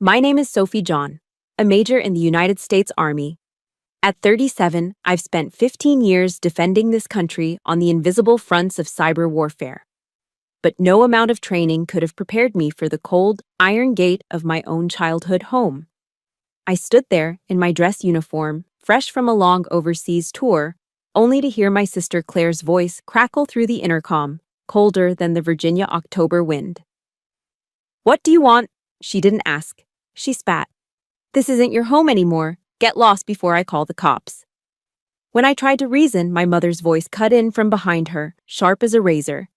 My name is Sophie John, a major in the United States Army. At 37, I've spent 15 years defending this country on the invisible fronts of cyber warfare. But no amount of training could have prepared me for the cold, iron gate of my own childhood home. I stood there in my dress uniform, fresh from a long overseas tour, only to hear my sister Claire's voice crackle through the intercom, colder than the Virginia October wind. "What do you want?" She didn't ask. She spat. "This isn't your home anymore. Get lost before I call the cops." When I tried to reason, my mother's voice cut in from behind her, sharp as a razor.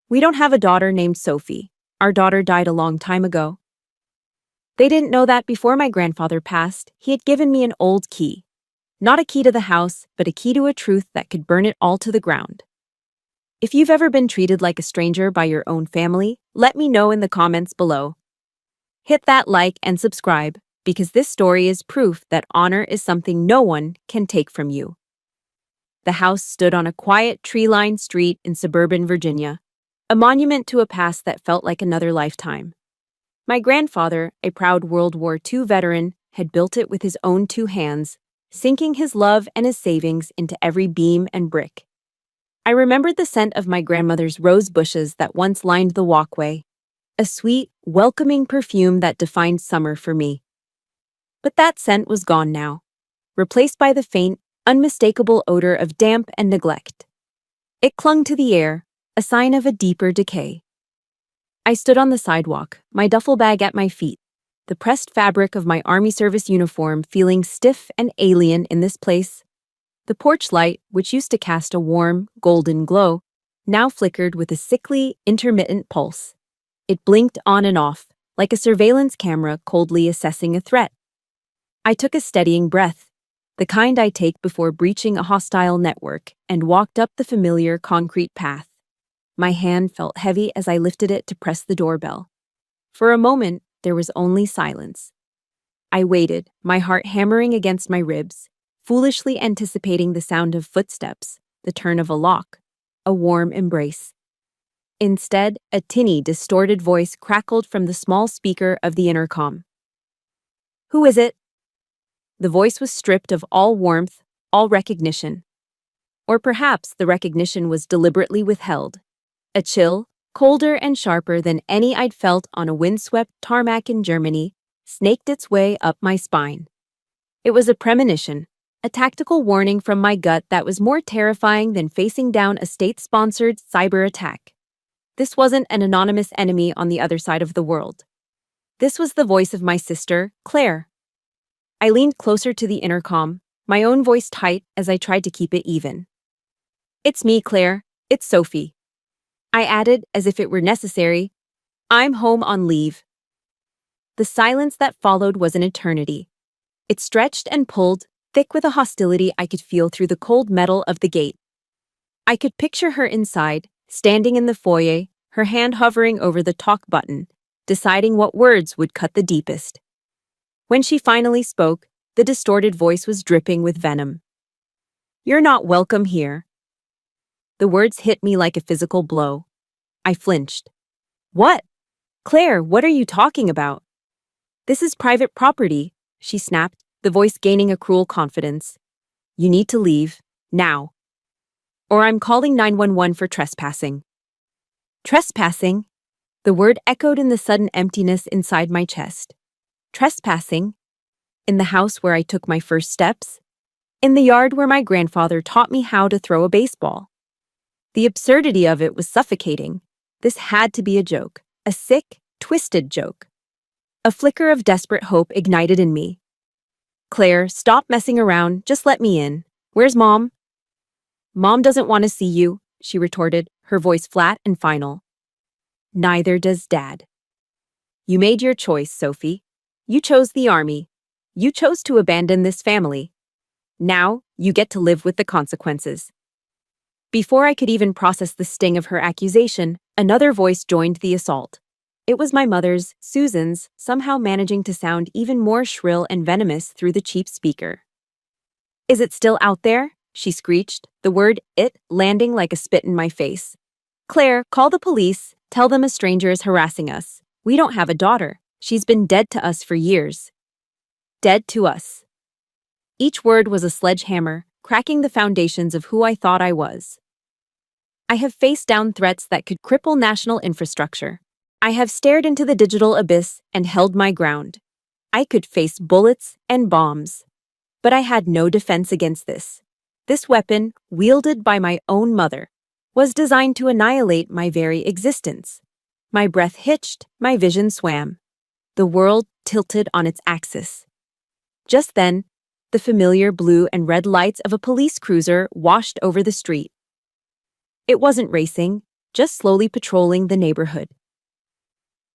"We don't have a daughter named Sophie. Our daughter died a long time ago." They didn't know that before my grandfather passed, he had given me an old key. Not a key to the house, but a key to a truth that could burn it all to the ground. If you've ever been treated like a stranger by your own family, let me know in the comments below. Hit that like and subscribe, because this story is proof that honor is something no one can take from you. The house stood on a quiet, tree-lined street in suburban Virginia, a monument to a past that felt like another lifetime. My grandfather, a proud World War II veteran, had built it with his own two hands, sinking his love and his savings into every beam and brick. I remembered the scent of my grandmother's rose bushes that once lined the walkway, a sweet, welcoming perfume that defined summer for me. But that scent was gone now, replaced by the faint, unmistakable odor of damp and neglect. It clung to the air, a sign of a deeper decay. I stood on the sidewalk, my duffel bag at my feet, the pressed fabric of my Army service uniform feeling stiff and alien in this place. The porch light, which used to cast a warm, golden glow, now flickered with a sickly, intermittent pulse. It blinked on and off, like a surveillance camera coldly assessing a threat. I took a steadying breath, the kind I take before breaching a hostile network, and walked up the familiar concrete path. My hand felt heavy as I lifted it to press the doorbell. For a moment, there was only silence. I waited, my heart hammering against my ribs, foolishly anticipating the sound of footsteps, the turn of a lock, a warm embrace. Instead, a tinny, distorted voice crackled from the small speaker of the intercom. "Who is it?" The voice was stripped of all warmth, all recognition. Or perhaps the recognition was deliberately withheld. A chill, colder and sharper than any I'd felt on a windswept tarmac in Germany, snaked its way up my spine. It was a premonition, a tactical warning from my gut that was more terrifying than facing down a state-sponsored cyber attack. This wasn't an anonymous enemy on the other side of the world. This was the voice of my sister, Claire. I leaned closer to the intercom, my own voice tight as I tried to keep it even. "It's me, Claire. It's Sophie." I added, as if it were necessary, "I'm home on leave." The silence that followed was an eternity. It stretched and pulled, thick with a hostility I could feel through the cold metal of the gate. I could picture her inside, standing in the foyer, her hand hovering over the talk button, deciding what words would cut the deepest. When she finally spoke, the distorted voice was dripping with venom. "You're not welcome here." The words hit me like a physical blow. I flinched. "What? Claire, what are you talking about?" "This is private property," she snapped, the voice gaining a cruel confidence. "You need to leave, now. Or I'm calling 911 for trespassing." Trespassing? The word echoed in the sudden emptiness inside my chest. Trespassing? In the house where I took my first steps? In the yard where my grandfather taught me how to throw a baseball? The absurdity of it was suffocating. This had to be a joke, a sick, twisted joke. A flicker of desperate hope ignited in me. "Claire, stop messing around, just let me in. Where's Mom?" "Mom doesn't want to see you," she retorted, her voice flat and final. "Neither does Dad." "You made your choice, Sophie. You chose the Army. You chose to abandon this family. Now, you get to live with the consequences." Before I could even process the sting of her accusation, another voice joined the assault. It was my mother's, Susan's, somehow managing to sound even more shrill and venomous through the cheap speaker. "Is it still out there?" she screeched, the word "it" landing like a spit in my face. "Claire, call the police. Tell them a stranger is harassing us. We don't have a daughter. She's been dead to us for years. Dead to us. Each word was a sledgehammer, cracking the foundations of who I thought I was. I have faced down threats that could cripple national infrastructure. I have stared into the digital abyss and held my ground. I could face bullets and bombs. But I had no defense against this. This weapon, wielded by my own mother, was designed to annihilate my very existence. My breath hitched, my vision swam. The world tilted on its axis. Just then, the familiar blue and red lights of a police cruiser washed over the street. It wasn't racing, just slowly patrolling the neighborhood.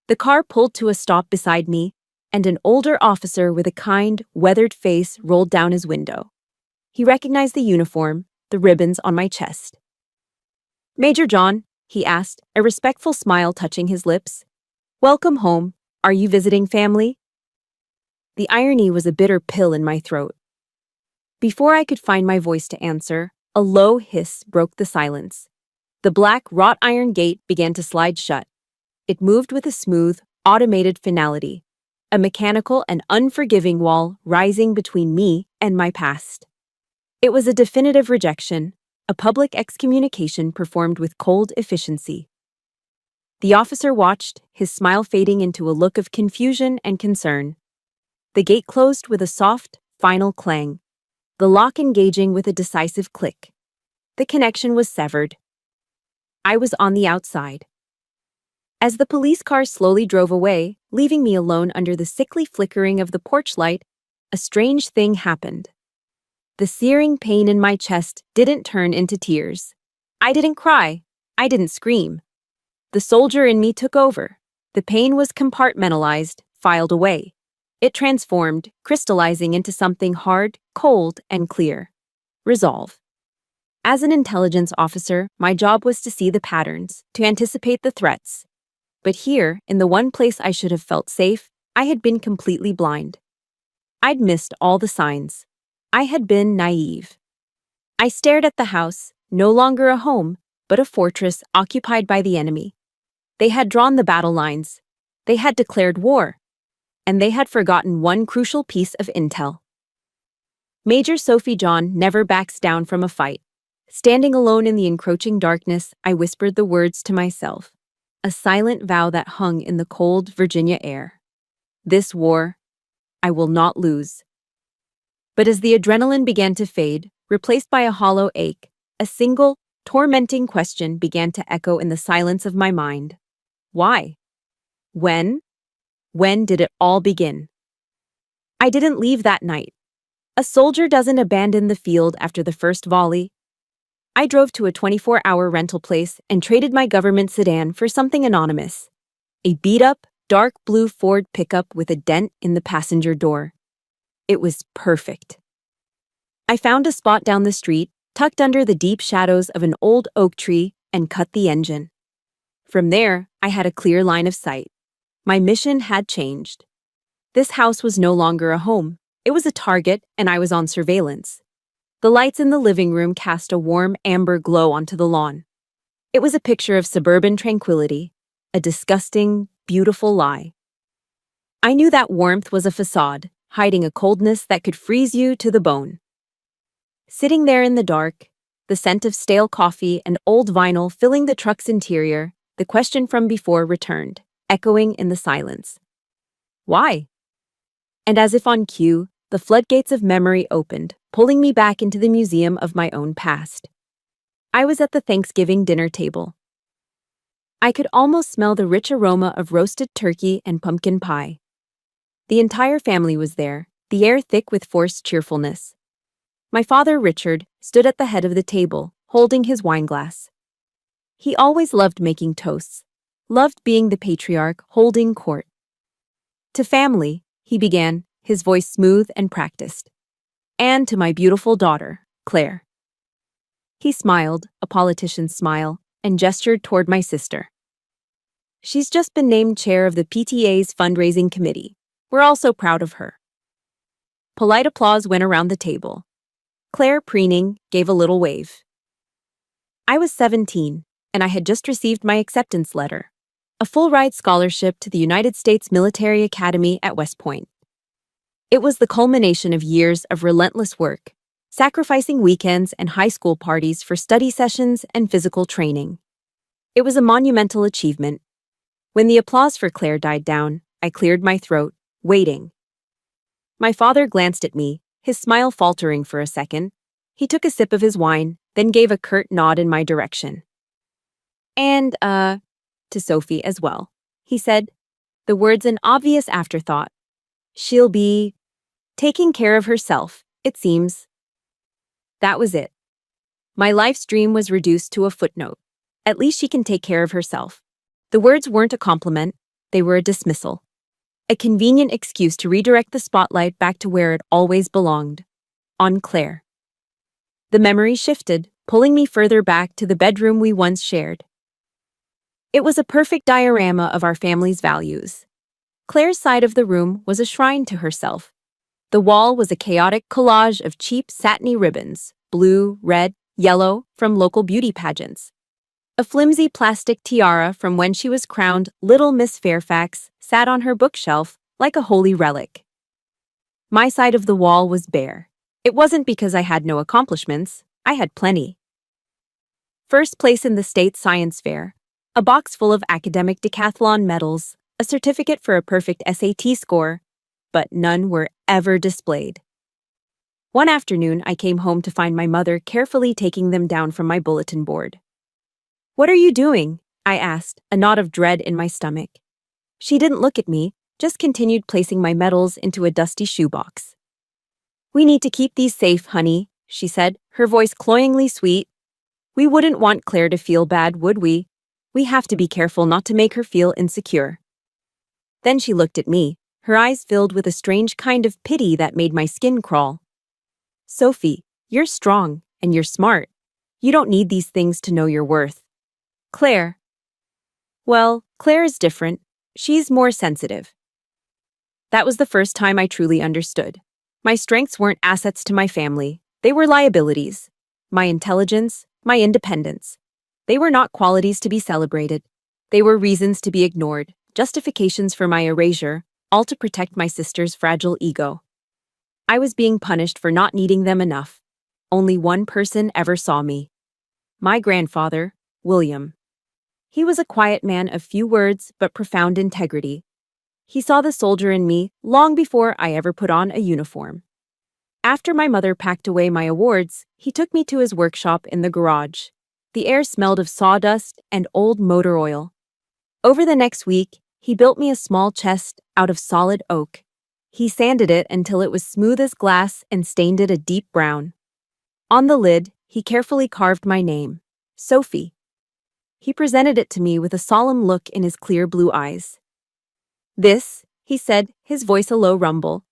The car pulled to a stop beside me, and an older officer with a kind, weathered face rolled down his window. He recognized the uniform, the ribbons on my chest. "Major John," he asked, a respectful smile touching his lips. "Welcome home. Are you visiting family?" The irony was a bitter pill in my throat. Before I could find my voice to answer, a low hiss broke the silence. The black wrought iron gate began to slide shut. It moved with a smooth, automated finality, a mechanical and unforgiving wall rising between me and my past. It was a definitive rejection, a public excommunication performed with cold efficiency. The officer watched, his smile fading into a look of confusion and concern. The gate closed with a soft, final clang, the lock engaging with a decisive click. The connection was severed. I was on the outside. As the police car slowly drove away, leaving me alone under the sickly flickering of the porch light, a strange thing happened. The searing pain in my chest didn't turn into tears. I didn't cry. I didn't scream. The soldier in me took over. The pain was compartmentalized, filed away. It transformed, crystallizing into something hard, cold, and clear. Resolve. As an intelligence officer, my job was to see the patterns, to anticipate the threats. But here, in the one place I should have felt safe, I had been completely blind. I'd missed all the signs. I had been naive. I stared at the house, no longer a home, but a fortress occupied by the enemy. They had drawn the battle lines. They had declared war. And they had forgotten one crucial piece of intel. Major Sophie John never backs down from a fight. Standing alone in the encroaching darkness, I whispered the words to myself, a silent vow that hung in the cold Virginia air. This war, I will not lose. But as the adrenaline began to fade, replaced by a hollow ache, a single, tormenting question began to echo in the silence of my mind. Why? When? When did it all begin? I didn't leave that night. A soldier doesn't abandon the field after the first volley. I drove to a 24-hour rental place and traded my government sedan for something anonymous. A beat-up, dark blue Ford pickup with a dent in the passenger door. It was perfect. I found a spot down the street, tucked under the deep shadows of an old oak tree, and cut the engine. From there, I had a clear line of sight. My mission had changed. This house was no longer a home. It was a target, and I was on surveillance. The lights in the living room cast a warm amber glow onto the lawn. It was a picture of suburban tranquility, a disgusting, beautiful lie. I knew that warmth was a facade, hiding a coldness that could freeze you to the bone. Sitting there in the dark, the scent of stale coffee and old vinyl filling the truck's interior, the question from before returned, echoing in the silence. Why? And as if on cue, the floodgates of memory opened, pulling me back into the museum of my own past. I was at the Thanksgiving dinner table. I could almost smell the rich aroma of roasted turkey and pumpkin pie. The entire family was there, the air thick with forced cheerfulness. My father, Richard, stood at the head of the table, holding his wineglass. He always loved making toasts, loved being the patriarch holding court. To family, he began, his voice smooth and practiced. And to my beautiful daughter, Claire. He smiled, a politician's smile, and gestured toward my sister. She's just been named chair of the PTA's fundraising committee. We're all so proud of her. Polite applause went around the table. Claire, preening, gave a little wave. I was 17, and I had just received my acceptance letter. a full-ride scholarship to the United States Military Academy at West Point. It was the culmination of years of relentless work, sacrificing weekends and high school parties for study sessions and physical training. It was a monumental achievement. When the applause for Claire died down, I cleared my throat, waiting. My father glanced at me, his smile faltering for a second. He took a sip of his wine, then gave a curt nod in my direction. And, to Sophie as well, he said, the words an obvious afterthought. She'll be taking care of herself, it seems. That was it. My life's dream was reduced to a footnote. At least she can take care of herself. The words weren't a compliment, they were a dismissal. A convenient excuse to redirect the spotlight back to where it always belonged, on Claire. The memory shifted, pulling me further back to the bedroom we once shared. It was a perfect diorama of our family's values. Claire's side of the room was a shrine to herself. The wall was a chaotic collage of cheap satiny ribbons, blue, red, yellow, from local beauty pageants. A flimsy plastic tiara from when she was crowned Little Miss Fairfax sat on her bookshelf like a holy relic. My side of the wall was bare. It wasn't because I had no accomplishments. I had plenty. First place in the state science fair, a box full of academic decathlon medals, a certificate for a perfect SAT score, but none were ever displayed. One afternoon, I came home to find my mother carefully taking them down from my bulletin board. "What are you doing?" I asked, a knot of dread in my stomach. She didn't look at me, just continued placing my medals into a dusty shoebox. "We need to keep these safe, honey," she said, her voice cloyingly sweet. "We wouldn't want Claire to feel bad, would we? We have to be careful not to make her feel insecure." Then she looked at me, her eyes filled with a strange kind of pity that made my skin crawl. "Sophie, you're strong, and you're smart. You don't need these things to know your worth. Claire. Well, Claire is different. She's more sensitive." That was the first time I truly understood. My strengths weren't assets to my family. They were liabilities. My intelligence, my independence. They were not qualities to be celebrated. They were reasons to be ignored, justifications for my erasure, all to protect my sister's fragile ego. I was being punished for not needing them enough. Only one person ever saw me. My grandfather, William. He was a quiet man of few words but profound integrity. He saw the soldier in me long before I ever put on a uniform. After my mother packed away my awards, he took me to his workshop in the garage. The air smelled of sawdust and old motor oil. Over the next week, he built me a small chest out of solid oak. He sanded it until it was smooth as glass and stained it a deep brown. On the lid, he carefully carved my name, Sophie. He presented it to me with a solemn look in his clear blue eyes. "This," he said, his voice a low rumble,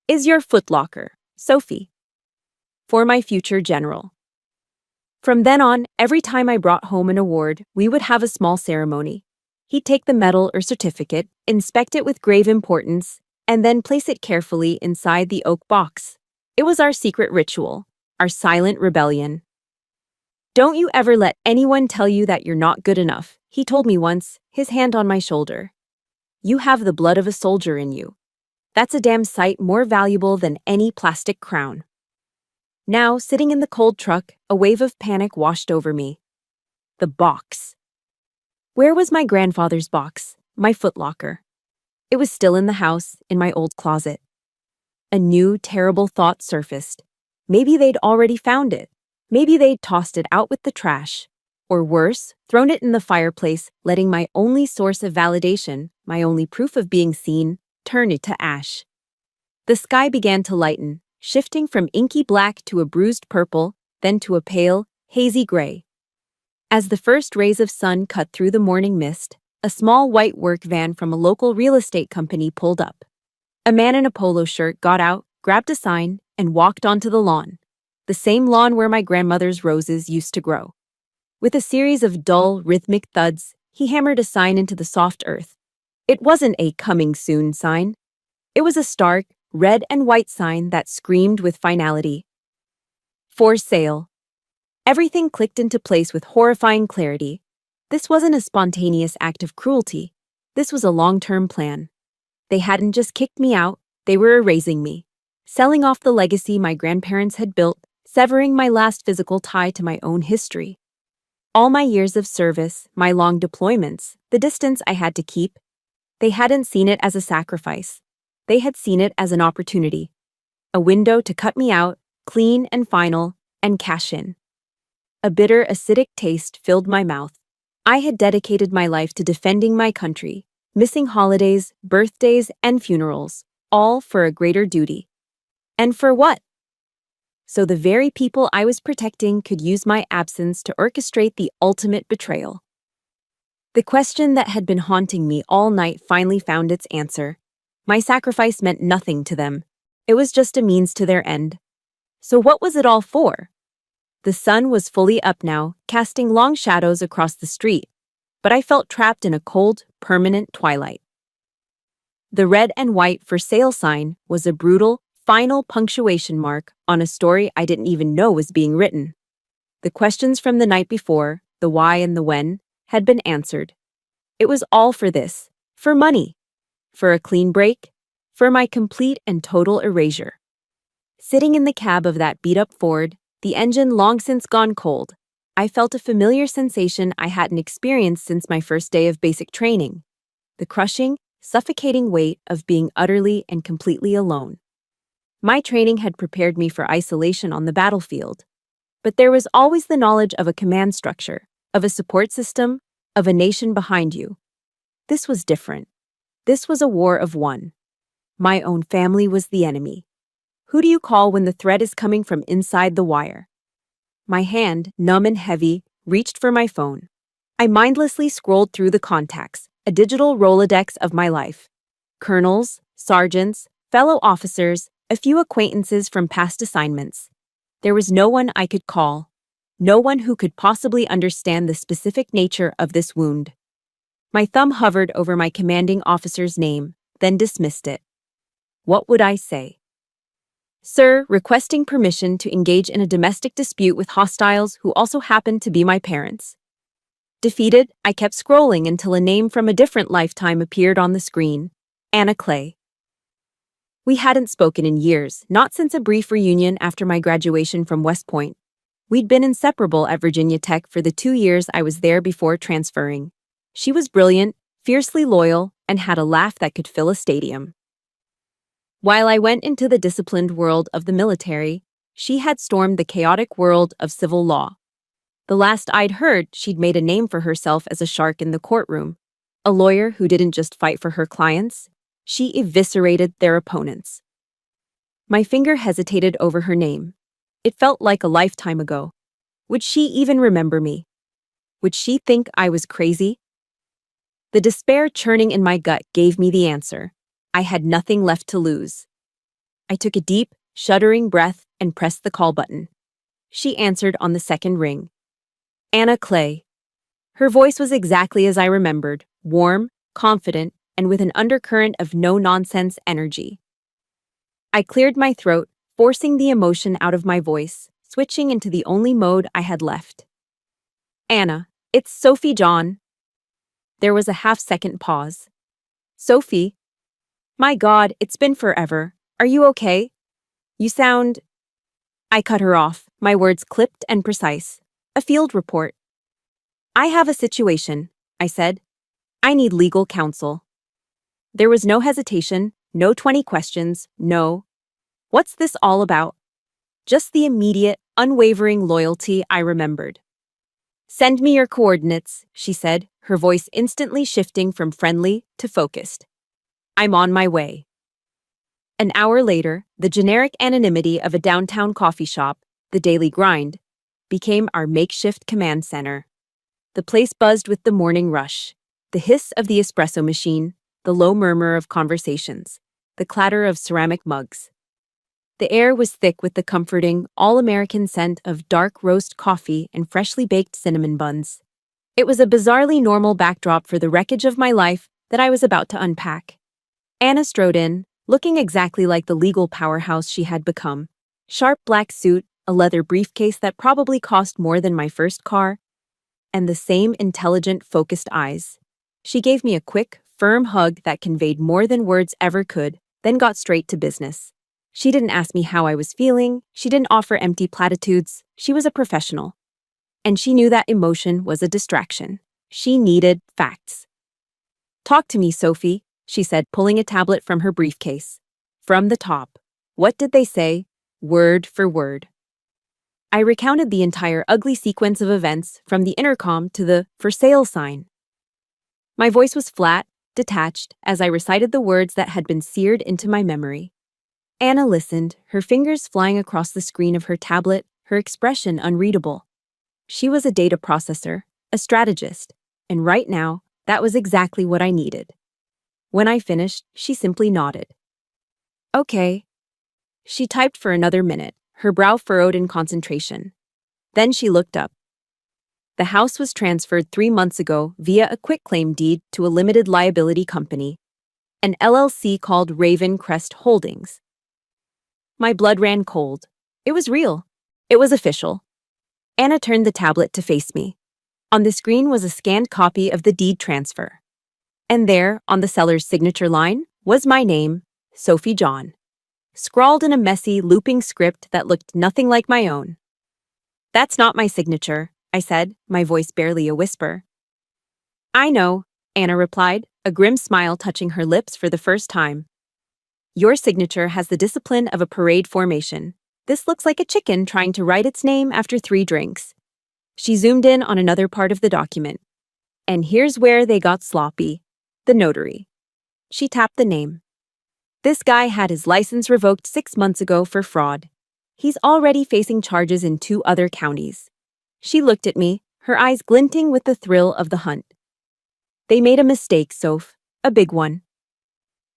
"is your footlocker, Sophie. For my future general." From then on, every time I brought home an award, we would have a small ceremony. He'd take the medal or certificate, inspect it with grave importance, and then place it carefully inside the oak box. It was our secret ritual, our silent rebellion. "Don't you ever let anyone tell you that you're not good enough," he told me once, his hand on my shoulder. "You have the blood of a soldier in you. That's a damn sight more valuable than any plastic crown." Now, sitting in the cold truck, a wave of panic washed over me. The box. Where was my grandfather's box, my footlocker? It was still in the house, in my old closet. A new, terrible thought surfaced. Maybe they'd already found it. Maybe they'd tossed it out with the trash. Or worse, thrown it in the fireplace, letting my only source of validation, my only proof of being seen, turn it to ash. The sky began to lighten, shifting from inky black to a bruised purple, then to a pale, hazy gray. As the first rays of sun cut through the morning mist, a small white work van from a local real estate company pulled up. A man in a polo shirt got out, grabbed a sign, and walked onto the lawn. The same lawn where my grandmother's roses used to grow. With a series of dull, rhythmic thuds, he hammered a sign into the soft earth. It wasn't a "coming soon" sign. It was a stark, red and white sign that screamed with finality. For sale. Everything clicked into place with horrifying clarity. This wasn't a spontaneous act of cruelty. This was a long-term plan. They hadn't just kicked me out, they were erasing me, selling off the legacy my grandparents had built, severing my last physical tie to my own history. All my years of service, my long deployments, the distance I had to keep, they hadn't seen it as a sacrifice. They had seen it as an opportunity, a window to cut me out, clean and final, and cash in. A bitter, acidic taste filled my mouth. I had dedicated my life to defending my country, missing holidays, birthdays, and funerals, all for a greater duty. And for what? So the very people I was protecting could use my absence to orchestrate the ultimate betrayal. The question that had been haunting me all night finally found its answer. My sacrifice meant nothing to them. It was just a means to their end. So what was it all for? The sun was fully up now, casting long shadows across the street, but I felt trapped in a cold, permanent twilight. The red and white for sale sign was a brutal, final punctuation mark on a story I didn't even know was being written. The questions from the night before, the why and the when, had been answered. It was all for this, for money, for a clean break, for my complete and total erasure. Sitting in the cab of that beat-up Ford, the engine long since gone cold, I felt a familiar sensation I hadn't experienced since my first day of basic training. The crushing, suffocating weight of being utterly and completely alone. My training had prepared me for isolation on the battlefield, but there was always the knowledge of a command structure, of a support system, of a nation behind you. This was different. This was a war of one. My own family was the enemy. Who do you call when the threat is coming from inside the wire? My hand, numb and heavy, reached for my phone. I mindlessly scrolled through the contacts, a digital Rolodex of my life. Colonels, sergeants, fellow officers, a few acquaintances from past assignments. There was no one I could call, no one who could possibly understand the specific nature of this wound. My thumb hovered over my commanding officer's name, then dismissed it. What would I say? Sir, requesting permission to engage in a domestic dispute with hostiles who also happened to be my parents. Defeated, I kept scrolling until a name from a different lifetime appeared on the screen. Anna Clay. We hadn't spoken in years, not since a brief reunion after my graduation from West Point. We'd been inseparable at Virginia Tech for the 2 years I was there before transferring. She was brilliant, fiercely loyal, and had a laugh that could fill a stadium. While I went into the disciplined world of the military, she had stormed the chaotic world of civil law. The last I'd heard, she'd made a name for herself as a shark in the courtroom, a lawyer who didn't just fight for her clients, she eviscerated their opponents. My finger hesitated over her name. It felt like a lifetime ago. Would she even remember me? Would she think I was crazy? The despair churning in my gut gave me the answer. I had nothing left to lose. I took a deep, shuddering breath and pressed the call button. She answered on the second ring. Anna Clay. Her voice was exactly as I remembered, warm, confident, and with an undercurrent of no-nonsense energy. I cleared my throat, forcing the emotion out of my voice, switching into the only mode I had left. Anna, it's Sophie John. There was a half-second pause. Sophie? My God, it's been forever. Are you okay? You sound... I cut her off, my words clipped and precise. A field report. I have a situation, I said. I need legal counsel. There was no hesitation, no 20 questions, no. What's this all about? Just the immediate, unwavering loyalty I remembered. Send me your coordinates, she said, her voice instantly shifting from friendly to focused. I'm on my way. An hour later, the generic anonymity of a downtown coffee shop, the Daily Grind, became our makeshift command center. The place buzzed with the morning rush, the hiss of the espresso machine, the low murmur of conversations, the clatter of ceramic mugs. The air was thick with the comforting, all-American scent of dark roast coffee and freshly baked cinnamon buns. It was a bizarrely normal backdrop for the wreckage of my life that I was about to unpack. Anna strode in, looking exactly like the legal powerhouse she had become. Sharp black suit, a leather briefcase that probably cost more than my first car, and the same intelligent, focused eyes. She gave me a quick, firm hug that conveyed more than words ever could, then got straight to business. She didn't ask me how I was feeling, she didn't offer empty platitudes, she was a professional. And she knew that emotion was a distraction. She needed facts. "Talk to me, Sophie," she said, pulling a tablet from her briefcase. From the top. What did they say? Word for word. I recounted the entire ugly sequence of events from the intercom to the "for sale" sign. My voice was flat, detached, as I recited the words that had been seared into my memory. Anna listened, her fingers flying across the screen of her tablet, her expression unreadable. She was a data processor, a strategist, and right now, that was exactly what I needed. When I finished, she simply nodded. "Okay." She typed for another minute, her brow furrowed in concentration. Then she looked up. The house was transferred 3 months ago via a quitclaim deed to a limited liability company, an LLC called Raven Crest Holdings. My blood ran cold. It was real. It was official. Anna turned the tablet to face me. On the screen was a scanned copy of the deed transfer. And there, on the seller's signature line, was my name, Sophie John, scrawled in a messy, looping script that looked nothing like my own. "That's not my signature," I said, my voice barely a whisper. "I know," Anna replied, a grim smile touching her lips for the first time. "Your signature has the discipline of a parade formation. This looks like a chicken trying to write its name after 3 drinks." She zoomed in on another part of the document. "And here's where they got sloppy. The notary." She tapped the name. "This guy had his license revoked 6 months ago for fraud. He's already facing charges in 2 other counties." She looked at me, her eyes glinting with the thrill of the hunt. "They made a mistake, Soph. A big one."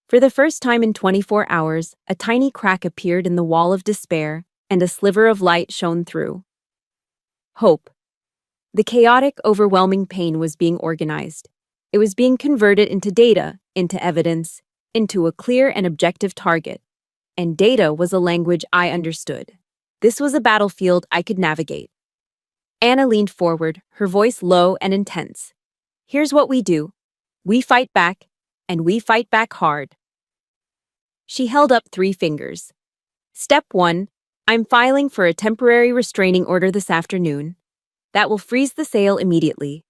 For the first time in 24 hours, a tiny crack appeared in the wall of despair, and a sliver of light shone through. Hope. The chaotic, overwhelming pain was being organized. It was being converted into data, into evidence, into a clear and objective target. And data was a language I understood. This was a battlefield I could navigate. Anna leaned forward, her voice low and intense. "Here's what we do. We fight back, and we fight back hard." She held up 3 fingers. "Step 1, I'm filing for a temporary restraining order this afternoon. That will freeze the sale immediately.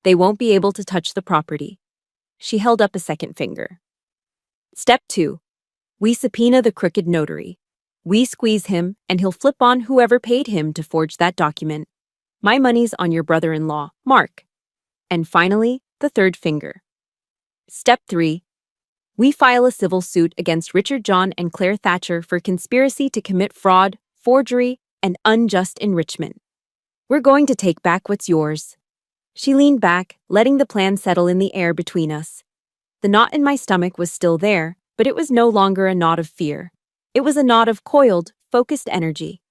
They won't be able to touch the property." She held up a second finger. "Step 2, we subpoena the crooked notary. We squeeze him, and he'll flip on whoever paid him to forge that document. My money's on your brother-in-law, Mark." And finally, the third finger. "Step 3, we file a civil suit against Richard John and Claire Thatcher for conspiracy to commit fraud, forgery, and unjust enrichment. We're going to take back what's yours." She leaned back, letting the plan settle in the air between us. The knot in my stomach was still there, but it was no longer a knot of fear. It was a knot of coiled, focused energy.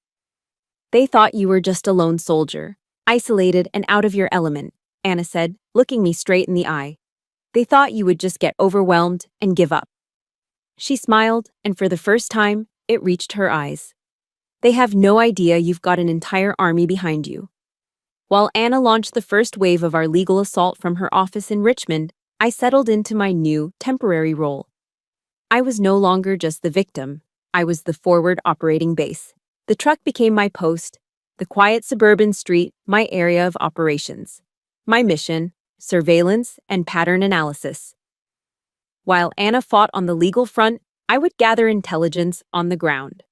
"They thought you were just a lone soldier, isolated and out of your element," Anna said, looking me straight in the eye. "They thought you would just get overwhelmed and give up." She smiled, and for the first time, it reached her eyes. "They have no idea you've got an entire army behind you." While Anna launched the first wave of our legal assault from her office in Richmond, I settled into my new, temporary role. I was no longer just the victim. I was the forward operating base. The truck became my post, the quiet suburban street, my area of operations. My mission, surveillance and pattern analysis. While Anna fought on the legal front, I would gather intelligence on the ground.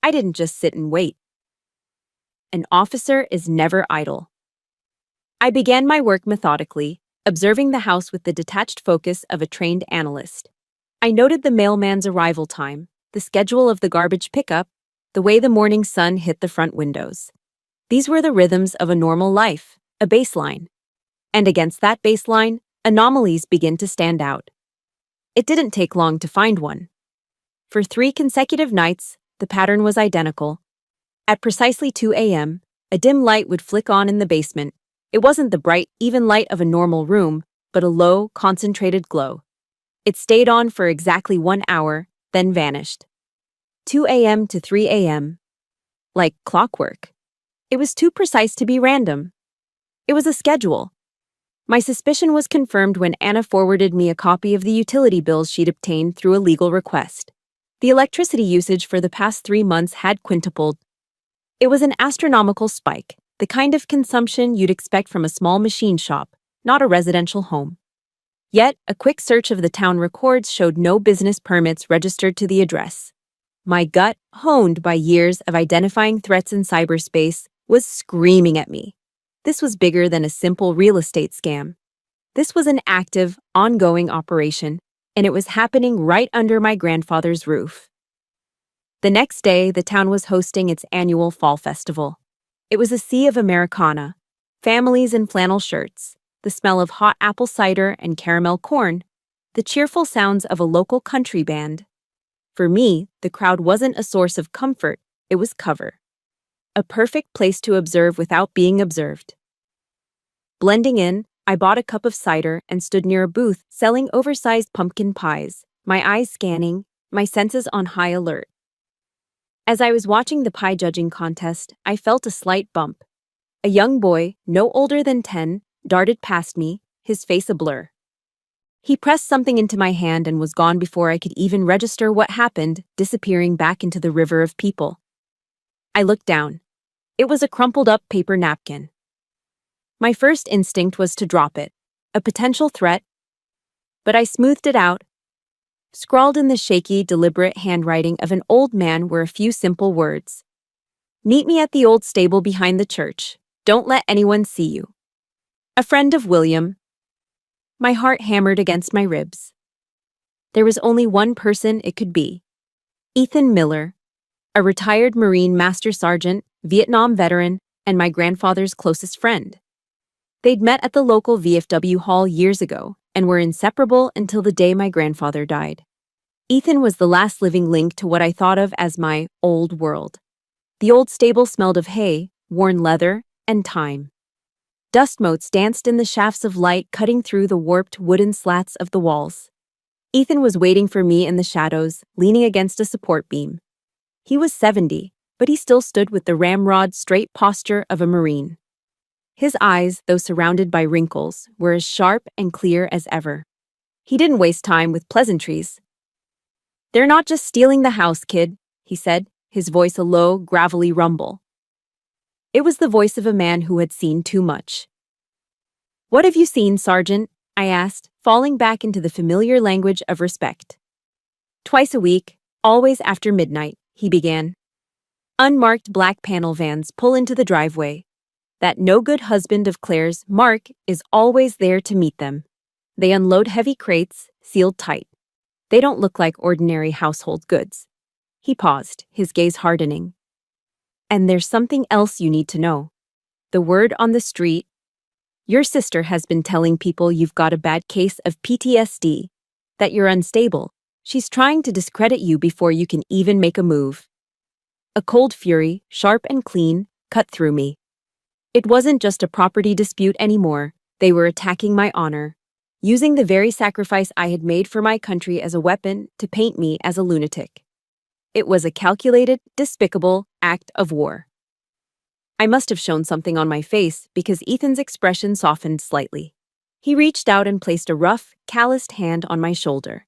I didn't just sit and wait. An officer is never idle. I began my work methodically, observing the house with the detached focus of a trained analyst. I noted the mailman's arrival time, the schedule of the garbage pickup, the way the morning sun hit the front windows. These were the rhythms of a normal life, a baseline. And against that baseline, anomalies begin to stand out. It didn't take long to find one. For 3 consecutive nights, the pattern was identical. At precisely 2 a.m., a dim light would flick on in the basement. It wasn't the bright, even light of a normal room, but a low, concentrated glow. It stayed on for exactly 1 hour, then vanished. 2 a.m. to 3 a.m. Like clockwork. It was too precise to be random. It was a schedule. My suspicion was confirmed when Anna forwarded me a copy of the utility bills she'd obtained through a legal request. The electricity usage for the past 3 months had quintupled. It was an astronomical spike, the kind of consumption you'd expect from a small machine shop, not a residential home. Yet, a quick search of the town records showed no business permits registered to the address. My gut, honed by years of identifying threats in cyberspace, was screaming at me. This was bigger than a simple real estate scam. This was an active, ongoing operation, and it was happening right under my grandfather's roof. The next day, the town was hosting its annual fall festival. It was a sea of Americana, families in flannel shirts, the smell of hot apple cider and caramel corn, the cheerful sounds of a local country band. For me, the crowd wasn't a source of comfort, it was cover. A perfect place to observe without being observed. Blending in, I bought a cup of cider and stood near a booth selling oversized pumpkin pies, my eyes scanning, my senses on high alert. As I was watching the pie judging contest, I felt a slight bump. A young boy, no older than 10, darted past me, his face a blur. He pressed something into my hand and was gone before I could even register what happened, disappearing back into the river of people. I looked down. It was a crumpled-up paper napkin. My first instinct was to drop it, a potential threat, but I smoothed it out. Scrawled in the shaky, deliberate handwriting of an old man were a few simple words. Meet me at the old stable behind the church. Don't let anyone see you. A friend of William. My heart hammered against my ribs. There was only one person it could be. Ethan Miller, a retired Marine Master Sergeant, Vietnam veteran, and my grandfather's closest friend. They'd met at the local VFW hall years ago and were inseparable until the day my grandfather died. Ethan was the last living link to what I thought of as my old world. The old stable smelled of hay, worn leather, and time. Dust motes danced in the shafts of light cutting through the warped wooden slats of the walls. Ethan was waiting for me in the shadows, leaning against a support beam. He was 70, but he still stood with the ramrod straight posture of a Marine. His eyes, though surrounded by wrinkles, were as sharp and clear as ever. He didn't waste time with pleasantries. They're not just stealing the house, kid, he said, his voice a low, gravelly rumble. It was the voice of a man who had seen too much. What have you seen, Sergeant? I asked, falling back into the familiar language of respect. Twice a week, always after midnight, he began. Unmarked black panel vans pull into the driveway. That no-good husband of Claire's, Mark, is always there to meet them. They unload heavy crates, sealed tight. They don't look like ordinary household goods. He paused, his gaze hardening. And there's something else you need to know. The word on the street. Your sister has been telling people you've got a bad case of PTSD, that you're unstable. She's trying to discredit you before you can even make a move. A cold fury, sharp and clean, cut through me. It wasn't just a property dispute anymore. They were attacking my honor, using the very sacrifice I had made for my country as a weapon to paint me as a lunatic. It was a calculated, despicable act of war. I must have shown something on my face because Ethan's expression softened slightly. He reached out and placed a rough, calloused hand on my shoulder.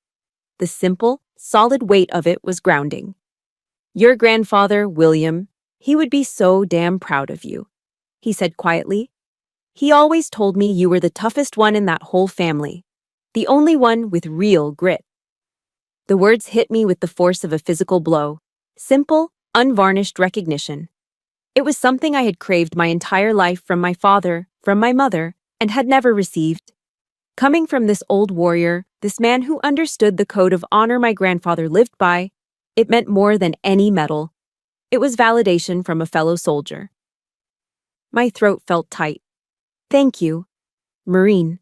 The simple, solid weight of it was grounding. Your grandfather, William, he would be so damn proud of you, he said quietly. He always told me you were the toughest one in that whole family, the only one with real grit. The words hit me with the force of a physical blow, simple, unvarnished recognition. It was something I had craved my entire life from my father, from my mother, and had never received. Coming from this old warrior, this man who understood the code of honor my grandfather lived by, it meant more than any medal. It was validation from a fellow soldier. My throat felt tight. Thank you, Marine,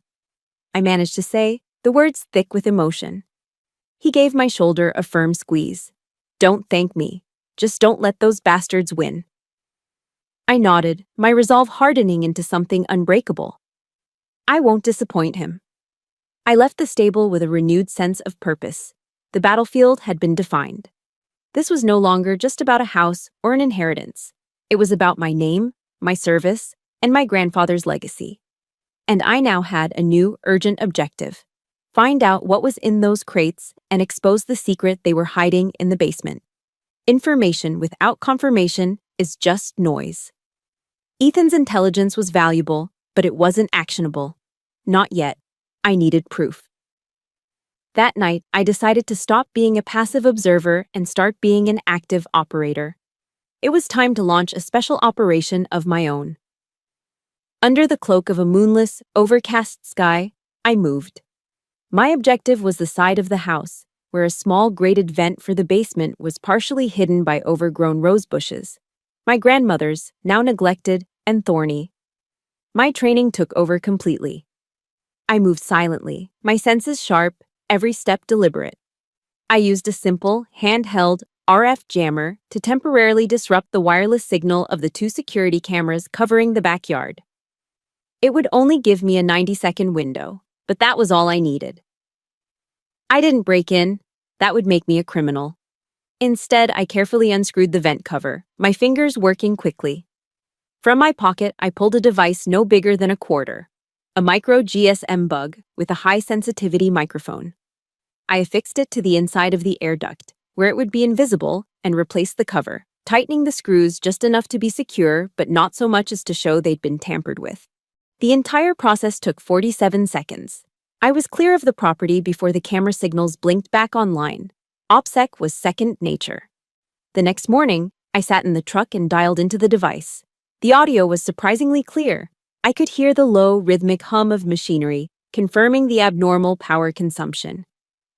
I managed to say, the words thick with emotion. He gave my shoulder a firm squeeze. Don't thank me. Just don't let those bastards win. I nodded, my resolve hardening into something unbreakable. I won't disappoint him. I left the stable with a renewed sense of purpose. The battlefield had been defined. This was no longer just about a house or an inheritance. It was about my name, my service, and my grandfather's legacy. And I now had a new, urgent objective: find out what was in those crates and expose the secret they were hiding in the basement. Information without confirmation is just noise. Ethan's intelligence was valuable, but it wasn't actionable. Not yet. I needed proof. That night, I decided to stop being a passive observer and start being an active operator. It was time to launch a special operation of my own. Under the cloak of a moonless, overcast sky, I moved. My objective was the side of the house, where a small grated vent for the basement was partially hidden by overgrown rose bushes. My grandmother's, now neglected and thorny. My training took over completely. I moved silently, my senses sharp, every step deliberate. I used a simple, handheld RF jammer to temporarily disrupt the wireless signal of the 2 security cameras covering the backyard. It would only give me a 90-second window, but that was all I needed. I didn't break in. That would make me a criminal. Instead, I carefully unscrewed the vent cover, my fingers working quickly. From my pocket, I pulled a device no bigger than a quarter, a micro GSM bug with a high-sensitivity microphone. I affixed it to the inside of the air duct, where it would be invisible, and replaced the cover, tightening the screws just enough to be secure but not so much as to show they'd been tampered with. The entire process took 47 seconds. I was clear of the property before the camera signals blinked back online. OPSEC was second nature. The next morning, I sat in the truck and dialed into the device. The audio was surprisingly clear. I could hear the low, rhythmic hum of machinery, confirming the abnormal power consumption.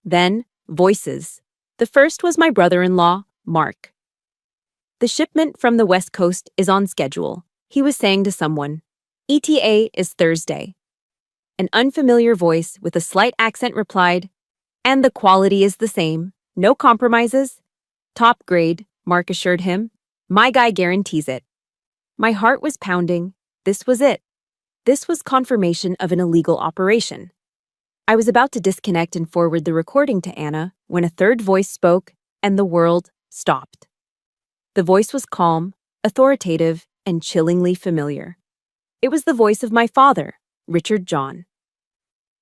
Then, voices. The first was my brother-in-law, Mark. "The shipment from the West Coast is on schedule," he was saying to someone. "ETA is Thursday." An unfamiliar voice with a slight accent replied, "And the quality is the same. No compromises." "Top grade," Mark assured him. "My guy guarantees it." My heart was pounding. This was it. This was confirmation of an illegal operation. I was about to disconnect and forward the recording to Anna when a third voice spoke, and the world stopped. The voice was calm, authoritative, and chillingly familiar. It was the voice of my father, Richard John.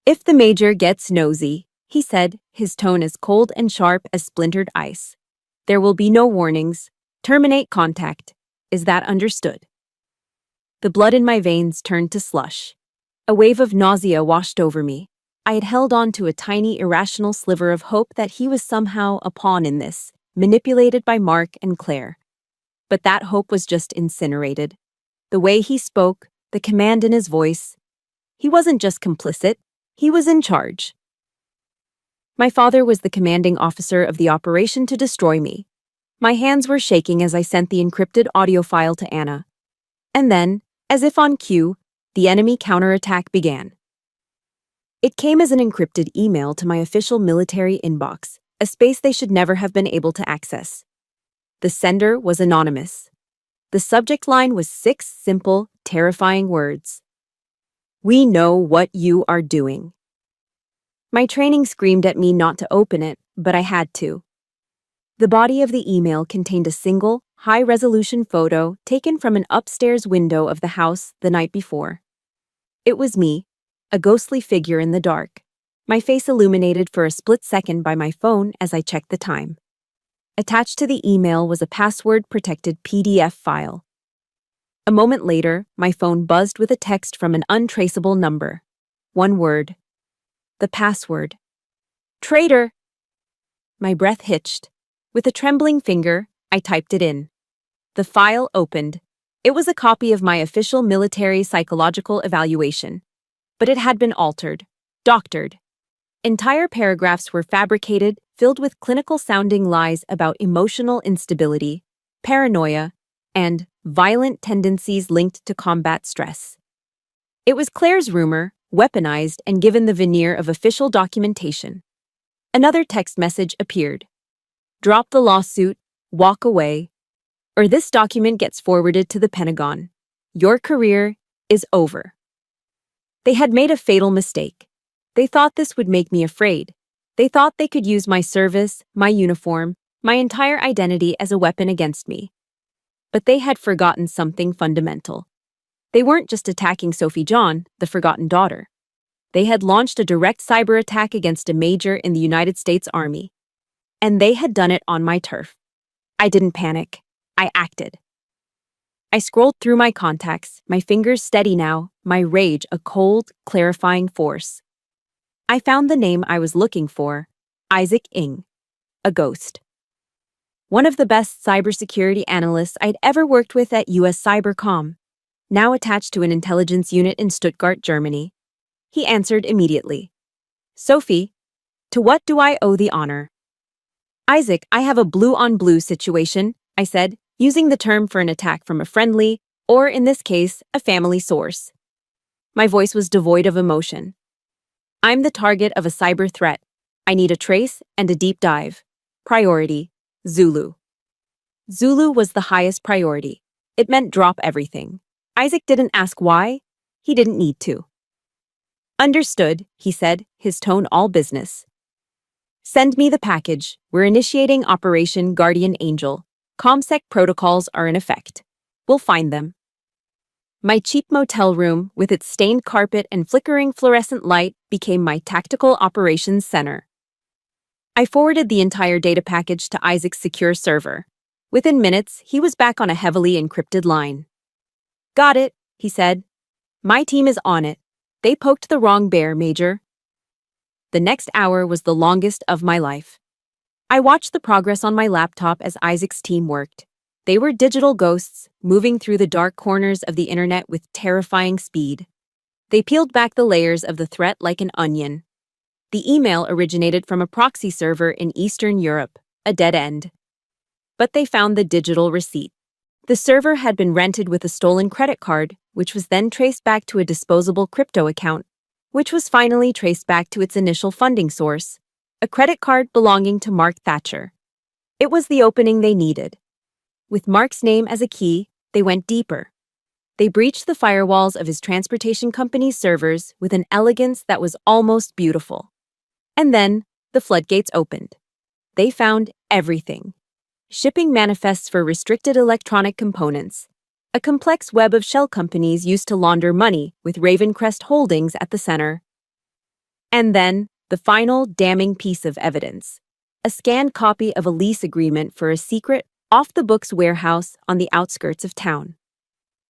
"If the major gets nosy," he said, his tone as cold and sharp as splintered ice, "there will be no warnings. Terminate contact. Is that understood?" The blood in my veins turned to slush. A wave of nausea washed over me. I had held on to a tiny, irrational sliver of hope that he was somehow a pawn in this, manipulated by Mark and Claire. But that hope was just incinerated. The way he spoke, the command in his voice. He wasn't just complicit, he was in charge. My father was the commanding officer of the operation to destroy me. My hands were shaking as I sent the encrypted audio file to Anna. And then, as if on cue, the enemy counterattack began. It came as an encrypted email to my official military inbox, a space they should never have been able to access. The sender was anonymous. The subject line was 6 simple, terrifying words. "We know what you are doing." My training screamed at me not to open it, but I had to. The body of the email contained a single, high-resolution photo taken from an upstairs window of the house the night before. It was me, a ghostly figure in the dark, my face illuminated for a split second by my phone as I checked the time. Attached to the email was a password-protected PDF file. A moment later, my phone buzzed with a text from an untraceable number. One word. The password. "Traitor!" My breath hitched. With a trembling finger, I typed it in. The file opened. It was a copy of my official military psychological evaluation. But it had been altered, doctored. Entire paragraphs were fabricated, filled with clinical-sounding lies about emotional instability, paranoia, and violent tendencies linked to combat stress. It was Claire's rumor, weaponized and given the veneer of official documentation. Another text message appeared. "Drop the lawsuit, walk away, or this document gets forwarded to the Pentagon. Your career is over." They had made a fatal mistake. They thought this would make me afraid. They thought they could use my service, my uniform, my entire identity as a weapon against me. But they had forgotten something fundamental. They weren't just attacking Sophie John, the forgotten daughter. They had launched a direct cyber attack against a major in the United States Army. And they had done it on my turf. I didn't panic. I acted. I scrolled through my contacts, my fingers steady now, my rage a cold, clarifying force. I found the name I was looking for, Isaac Ng, a ghost. One of the best cybersecurity analysts I'd ever worked with at US Cybercom, now attached to an intelligence unit in Stuttgart, Germany. He answered immediately. Sophie, to what do I owe the honor? Isaac, I have a blue-on-blue situation, I said, using the term for an attack from a friendly, or in this case, a family source. My voice was devoid of emotion. I'm the target of a cyber threat. I need a trace and a deep dive. Priority, Zulu. Zulu was the highest priority. It meant drop everything. Isaac didn't ask why. He didn't need to. Understood, he said, his tone all business. Send me the package. We're initiating Operation Guardian Angel. ComSec protocols are in effect. We'll find them. My cheap motel room, with its stained carpet and flickering fluorescent light, became my tactical operations center. I forwarded the entire data package to Isaac's secure server. Within minutes, he was back on a heavily encrypted line. Got it, he said. My team is on it. They poked the wrong bear, Major. The next hour was the longest of my life. I watched the progress on my laptop as Isaac's team worked. They were digital ghosts, moving through the dark corners of the internet with terrifying speed. They peeled back the layers of the threat like an onion. The email originated from a proxy server in Eastern Europe, a dead end. But they found the digital receipt. The server had been rented with a stolen credit card, which was then traced back to a disposable crypto account, which was finally traced back to its initial funding source, a credit card belonging to Mark Thatcher. It was the opening they needed. With Mark's name as a key, they went deeper. They breached the firewalls of his transportation company's servers with an elegance that was almost beautiful. And then, the floodgates opened. They found everything. Shipping manifests for restricted electronic components, a complex web of shell companies used to launder money with Ravencrest Holdings at the center. And then, the final damning piece of evidence, a scanned copy of a lease agreement for a secret, off-the-books warehouse on the outskirts of town.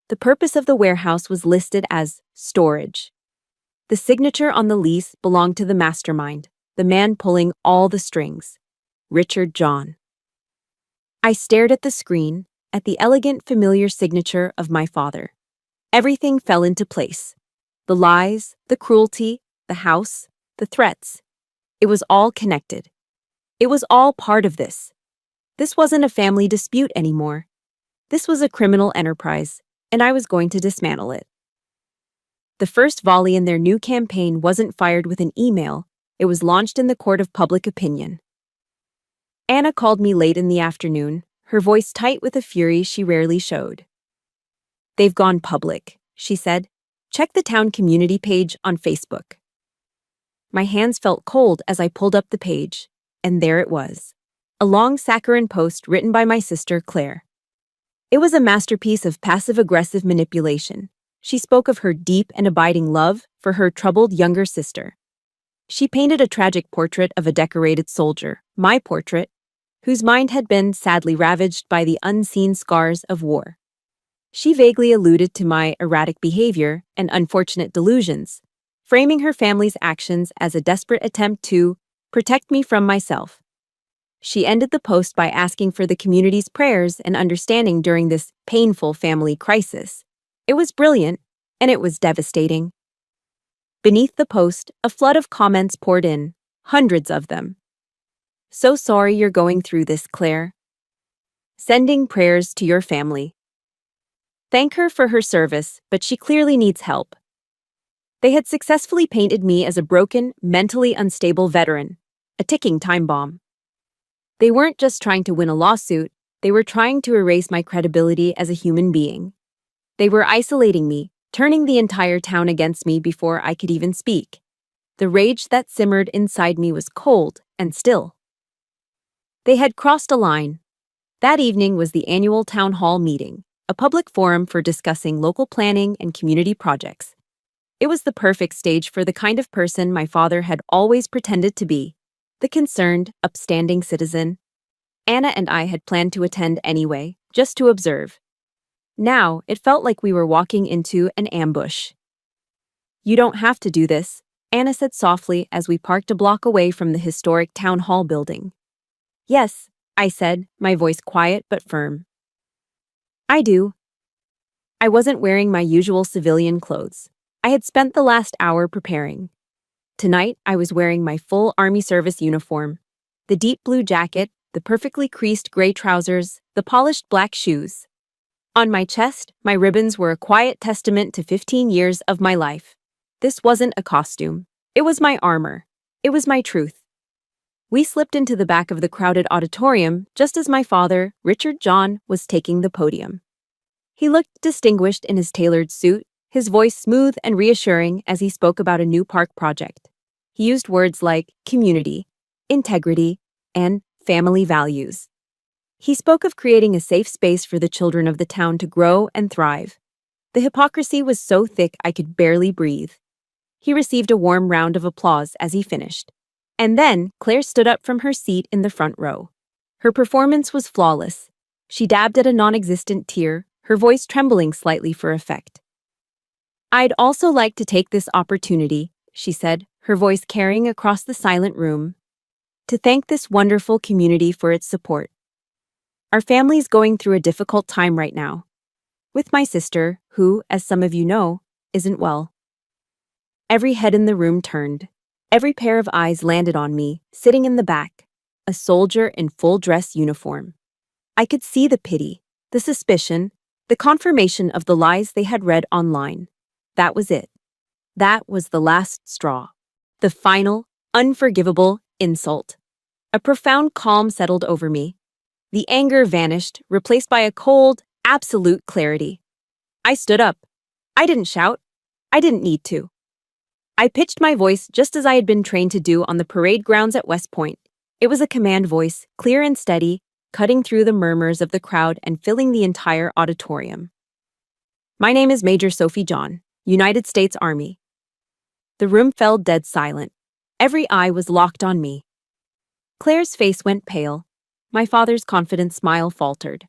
The purpose of the warehouse was listed as storage. The signature on the lease belonged to the mastermind, the man pulling all the strings, Richard John. I stared at the screen, at the elegant, familiar signature of my father. Everything fell into place. The lies, the cruelty, the house, the threats. It was all connected. It was all part of this. This wasn't a family dispute anymore. This was a criminal enterprise, and I was going to dismantle it. The first volley in their new campaign wasn't fired with an email. It was launched in the court of public opinion. Anna called me late in the afternoon, her voice tight with a fury she rarely showed. They've gone public, she said. Check the town community page on Facebook. My hands felt cold as I pulled up the page, and there it was. A long saccharine post written by my sister, Claire. It was a masterpiece of passive-aggressive manipulation. She spoke of her deep and abiding love for her troubled younger sister. She painted a tragic portrait of a decorated soldier, my portrait, whose mind had been sadly ravaged by the unseen scars of war. She vaguely alluded to my erratic behavior and unfortunate delusions, framing her family's actions as a desperate attempt to protect me from myself. She ended the post by asking for the community's prayers and understanding during this painful family crisis. It was brilliant, and it was devastating. Beneath the post, a flood of comments poured in, hundreds of them. So sorry you're going through this, Claire. Sending prayers to your family. Thank her for her service, but she clearly needs help. They had successfully painted me as a broken, mentally unstable veteran, a ticking time bomb. They weren't just trying to win a lawsuit, they were trying to erase my credibility as a human being. They were isolating me, turning the entire town against me before I could even speak. The rage that simmered inside me was cold and still. They had crossed a line. That evening was the annual town hall meeting. a public forum for discussing local planning and community projects. It was the perfect stage for the kind of person my father had always pretended to be, the concerned, upstanding citizen. Anna and I had planned to attend anyway, just to observe. Now, it felt like we were walking into an ambush. "You don't have to do this," Anna said softly as we parked a block away from the historic town hall building. "Yes," I said, my voice quiet but firm. "I do." I wasn't wearing my usual civilian clothes. I had spent the last hour preparing. Tonight, I was wearing my full Army service uniform. The deep blue jacket, the perfectly creased gray trousers, the polished black shoes. On my chest, my ribbons were a quiet testament to 15 years of my life. This wasn't a costume. It was my armor. It was my truth. We slipped into the back of the crowded auditorium just as my father, Richard John, was taking the podium. He looked distinguished in his tailored suit, his voice smooth and reassuring as he spoke about a new park project. He used words like community, integrity, and family values. He spoke of creating a safe space for the children of the town to grow and thrive. The hypocrisy was so thick I could barely breathe. He received a warm round of applause as he finished. And then Claire stood up from her seat in the front row. Her performance was flawless. She dabbed at a non-existent tear, her voice trembling slightly for effect. "I'd also like to take this opportunity," she said, her voice carrying across the silent room, "to thank this wonderful community for its support. Our family's going through a difficult time right now, with my sister, who, as some of you know, isn't well." Every head in the room turned. Every pair of eyes landed on me, sitting in the back, a soldier in full dress uniform. I could see the pity, the suspicion, the confirmation of the lies they had read online. That was it. That was the last straw. The final, unforgivable insult. A profound calm settled over me. The anger vanished, replaced by a cold, absolute clarity. I stood up. I didn't shout. I didn't need to. I pitched my voice just as I had been trained to do on the parade grounds at West Point. It was a command voice, clear and steady, cutting through the murmurs of the crowd and filling the entire auditorium. "My name is Major Sophie John, United States Army." The room fell dead silent. Every eye was locked on me. Claire's face went pale. My father's confident smile faltered.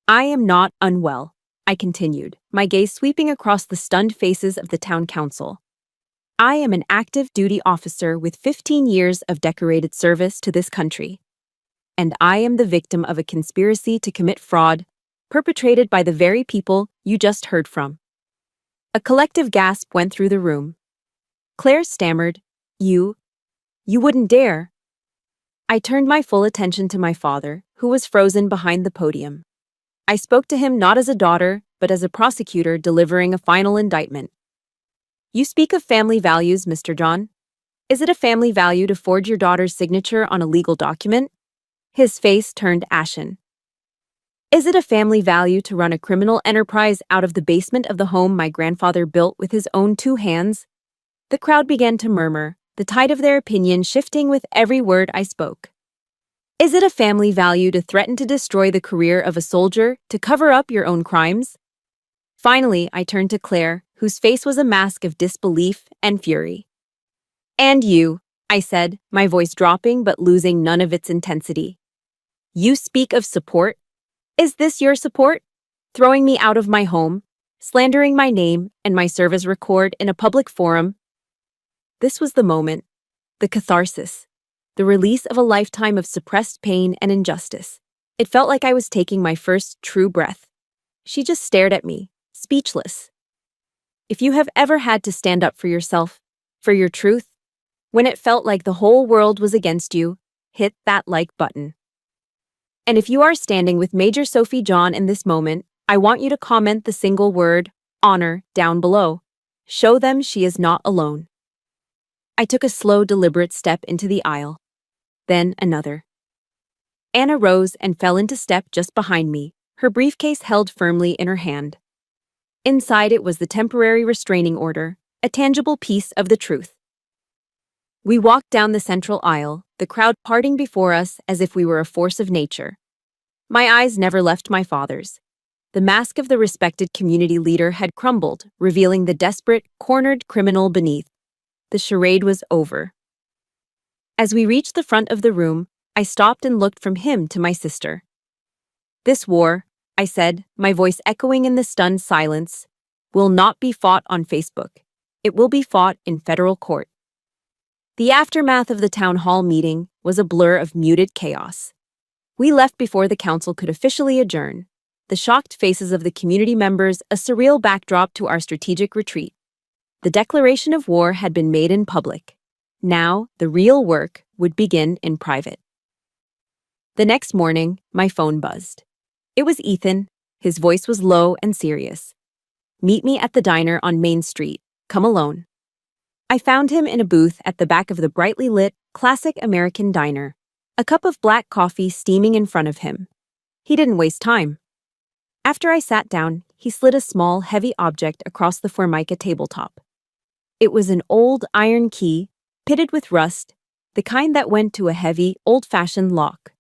"I am not unwell," I continued, my gaze sweeping across the stunned faces of the town council. "I am an active duty officer with 15 years of decorated service to this country. And I am the victim of a conspiracy to commit fraud perpetrated by the very people you just heard from." A collective gasp went through the room. Claire stammered, You wouldn't dare." I turned my full attention to my father, who was frozen behind the podium. I spoke to him not as a daughter, but as a prosecutor delivering a final indictment. "You speak of family values, Mr. John. Is it a family value to forge your daughter's signature on a legal document?" His face turned ashen. "Is it a family value to run a criminal enterprise out of the basement of the home my grandfather built with his own 2 hands?" The crowd began to murmur, the tide of their opinion shifting with every word I spoke. "Is it a family value to threaten to destroy the career of a soldier to cover up your own crimes?" Finally, I turned to Claire, whose face was a mask of disbelief and fury. "And you," I said, my voice dropping but losing none of its intensity. "You speak of support? Is this your support? Throwing me out of my home, slandering my name and my service record in a public forum?" This was the moment, the catharsis, the release of a lifetime of suppressed pain and injustice. It felt like I was taking my first true breath. She just stared at me, speechless. If you have ever had to stand up for yourself, for your truth, when it felt like the whole world was against you, hit that like button. And if you are standing with Major Sophie John in this moment, I want you to comment the single word, honor, down below. Show them she is not alone. I took a slow, deliberate step into the aisle. Then another. Anna rose and fell into step just behind me, her briefcase held firmly in her hand. Inside it was the temporary restraining order, a tangible piece of the truth. We walked down the central aisle, the crowd parting before us as if we were a force of nature. My eyes never left my father's. The mask of the respected community leader had crumbled, revealing the desperate, cornered criminal beneath. The charade was over. As we reached the front of the room, I stopped and looked from him to my sister. "This war," I said, my voice echoing in the stunned silence, "will not be fought on Facebook. It will be fought in federal court." The aftermath of the town hall meeting was a blur of muted chaos. We left before the council could officially adjourn, the shocked faces of the community members a surreal backdrop to our strategic retreat. The declaration of war had been made in public. Now, the real work would begin in private. The next morning, my phone buzzed. It was Ethan. His voice was low and serious. "Meet me at the diner on Main Street. Come alone." I found him in a booth at the back of the brightly lit, classic American diner, a cup of black coffee steaming in front of him. He didn't waste time. After I sat down, he slid a small, heavy object across the Formica tabletop. It was an old iron key, pitted with rust, the kind that went to a heavy, old-fashioned lock.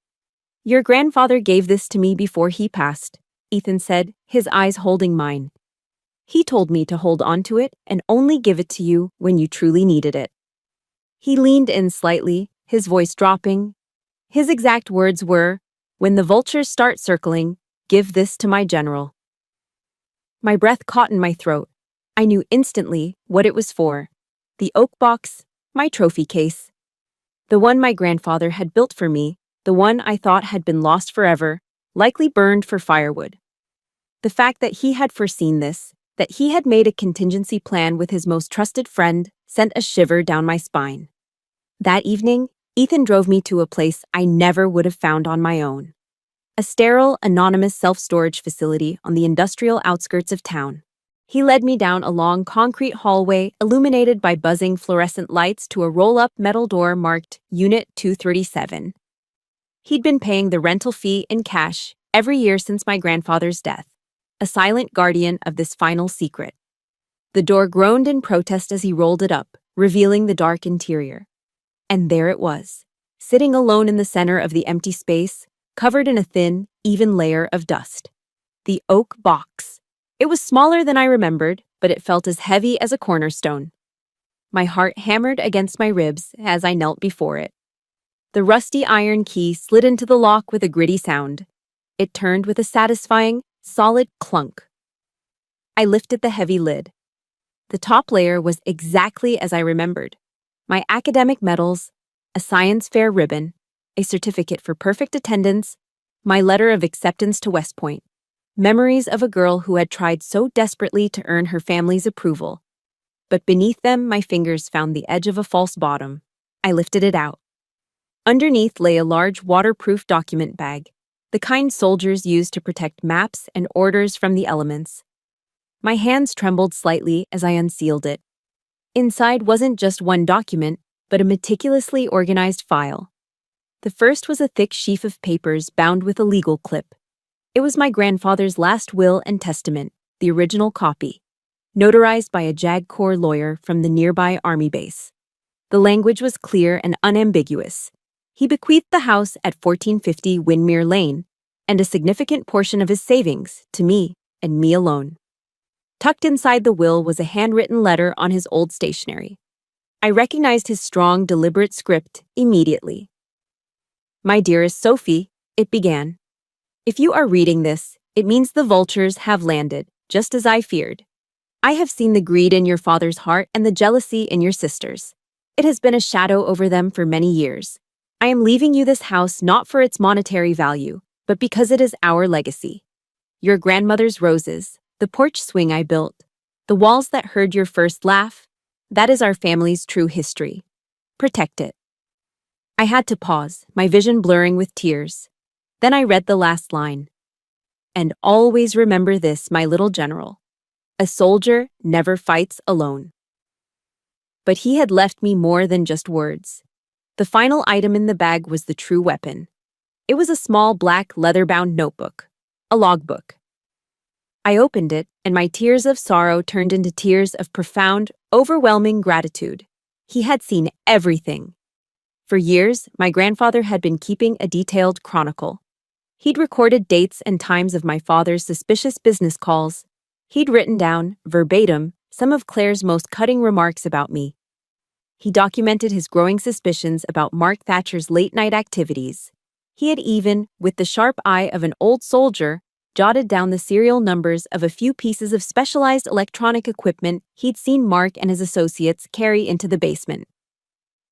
"Your grandfather gave this to me before he passed," Ethan said, his eyes holding mine. "He told me to hold on to it and only give it to you when you truly needed it." He leaned in slightly, his voice dropping. His exact words were, "When the vultures start circling, give this to my general." My breath caught in my throat. I knew instantly what it was for. The oak box, my trophy case. The one my grandfather had built for me, the one I thought had been lost forever, likely burned for firewood. The fact that he had foreseen this, that he had made a contingency plan with his most trusted friend, sent a shiver down my spine. That evening, Ethan drove me to a place I never would have found on my own. A sterile, anonymous self-storage facility on the industrial outskirts of town. He led me down a long concrete hallway illuminated by buzzing fluorescent lights to a roll-up metal door marked Unit 237. He'd been paying the rental fee in cash every year since my grandfather's death, a silent guardian of this final secret. The door groaned in protest as he rolled it up, revealing the dark interior. And there it was, sitting alone in the center of the empty space, covered in a thin, even layer of dust. The oak box. It was smaller than I remembered, but it felt as heavy as a cornerstone. My heart hammered against my ribs as I knelt before it. The rusty iron key slid into the lock with a gritty sound. It turned with a satisfying, solid clunk. I lifted the heavy lid. The top layer was exactly as I remembered. My academic medals, a science fair ribbon, a certificate for perfect attendance, my letter of acceptance to West Point. Memories of a girl who had tried so desperately to earn her family's approval. But beneath them, my fingers found the edge of a false bottom. I lifted it out. Underneath lay a large waterproof document bag, the kind soldiers use to protect maps and orders from the elements. My hands trembled slightly as I unsealed it. Inside wasn't just one document, but a meticulously organized file. The first was a thick sheaf of papers bound with a legal clip. It was my grandfather's last will and testament, the original copy, notarized by a JAG Corps lawyer from the nearby Army base. The language was clear and unambiguous. He bequeathed the house at 1450 Windmere Lane and a significant portion of his savings to me and me alone. Tucked inside the will was a handwritten letter on his old stationery. I recognized his strong, deliberate script immediately. "My dearest Sophie," it began. "If you are reading this, it means the vultures have landed, just as I feared. I have seen the greed in your father's heart and the jealousy in your sister's. It has been a shadow over them for many years. I am leaving you this house not for its monetary value, but because it is our legacy. Your grandmother's roses, the porch swing I built, the walls that heard your first laugh, that is our family's true history. Protect it." I had to pause, my vision blurring with tears. Then I read the last line. "And always remember this, my little general. A soldier never fights alone." But he had left me more than just words. The final item in the bag was the true weapon. It was a small black leather-bound notebook, a logbook. I opened it, and my tears of sorrow turned into tears of profound, overwhelming gratitude. He had seen everything. For years, my grandfather had been keeping a detailed chronicle. He'd recorded dates and times of my father's suspicious business calls. He'd written down, verbatim, some of Claire's most cutting remarks about me. He documented his growing suspicions about Mark Thatcher's late-night activities. He had even, with the sharp eye of an old soldier, jotted down the serial numbers of a few pieces of specialized electronic equipment he'd seen Mark and his associates carry into the basement.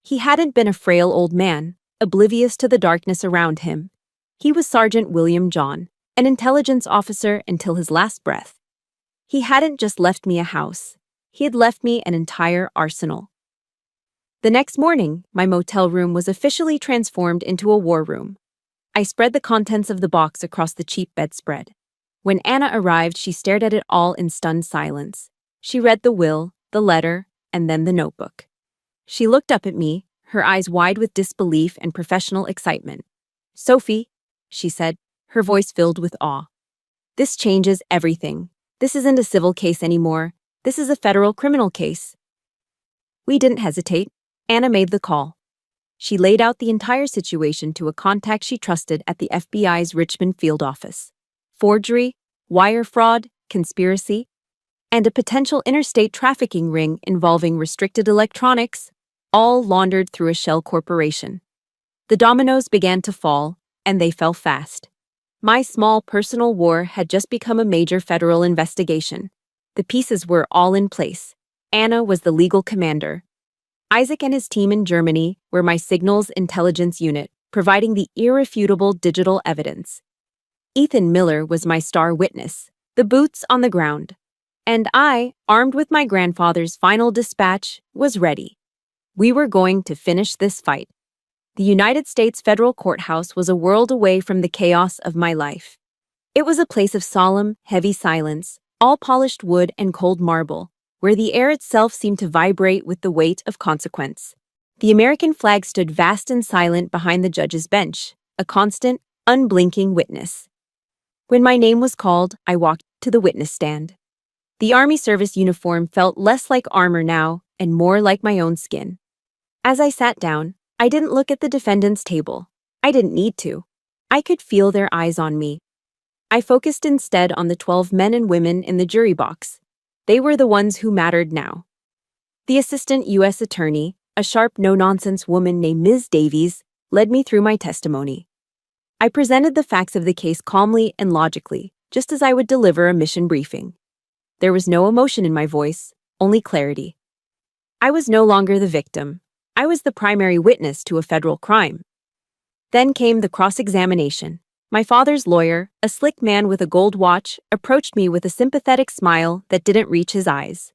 He hadn't been a frail old man, oblivious to the darkness around him. He was Sergeant William John, an intelligence officer until his last breath. He hadn't just left me a house. He had left me an entire arsenal. The next morning, my motel room was officially transformed into a war room. I spread the contents of the box across the cheap bedspread. When Anna arrived, she stared at it all in stunned silence. She read the will, the letter, and then the notebook. She looked up at me, her eyes wide with disbelief and professional excitement. "Sophie," she said, her voice filled with awe. "This changes everything. This isn't a civil case anymore. This is a federal criminal case." We didn't hesitate. Anna made the call. She laid out the entire situation to a contact she trusted at the FBI's Richmond field office. Forgery, wire fraud, conspiracy, and a potential interstate trafficking ring involving restricted electronics, all laundered through a shell corporation. The dominoes began to fall, and they fell fast. My small personal war had just become a major federal investigation. The pieces were all in place. Anna was the legal commander. Isaac and his team in Germany were my signals intelligence unit, providing the irrefutable digital evidence. Ethan Miller was my star witness, the boots on the ground. And I, armed with my grandfather's final dispatch, was ready. We were going to finish this fight. The United States federal courthouse was a world away from the chaos of my life. It was a place of solemn, heavy silence, all polished wood and cold marble, where the air itself seemed to vibrate with the weight of consequence. The American flag stood vast and silent behind the judge's bench, a constant, unblinking witness. When my name was called, I walked to the witness stand. The Army service uniform felt less like armor now and more like my own skin. As I sat down, I didn't look at the defendant's table. I didn't need to. I could feel their eyes on me. I focused instead on the 12 men and women in the jury box. They were the ones who mattered now. The assistant U.S. attorney, a sharp, no-nonsense woman named Ms. Davies, led me through my testimony. I presented the facts of the case calmly and logically, just as I would deliver a mission briefing. There was no emotion in my voice, only clarity. I was no longer the victim. I was the primary witness to a federal crime. Then came the cross-examination. My father's lawyer, a slick man with a gold watch, approached me with a sympathetic smile that didn't reach his eyes.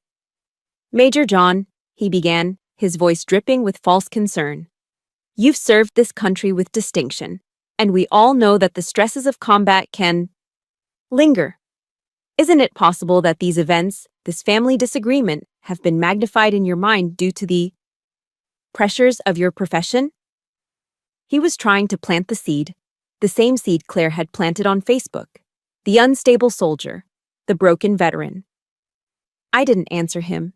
"Major John," he began, his voice dripping with false concern. "You've served this country with distinction, and we all know that the stresses of combat can linger. Isn't it possible that these events, this family disagreement, have been magnified in your mind due to the pressures of your profession?" He was trying to plant the seed, the same seed Claire had planted on Facebook. The unstable soldier, the broken veteran. I didn't answer him.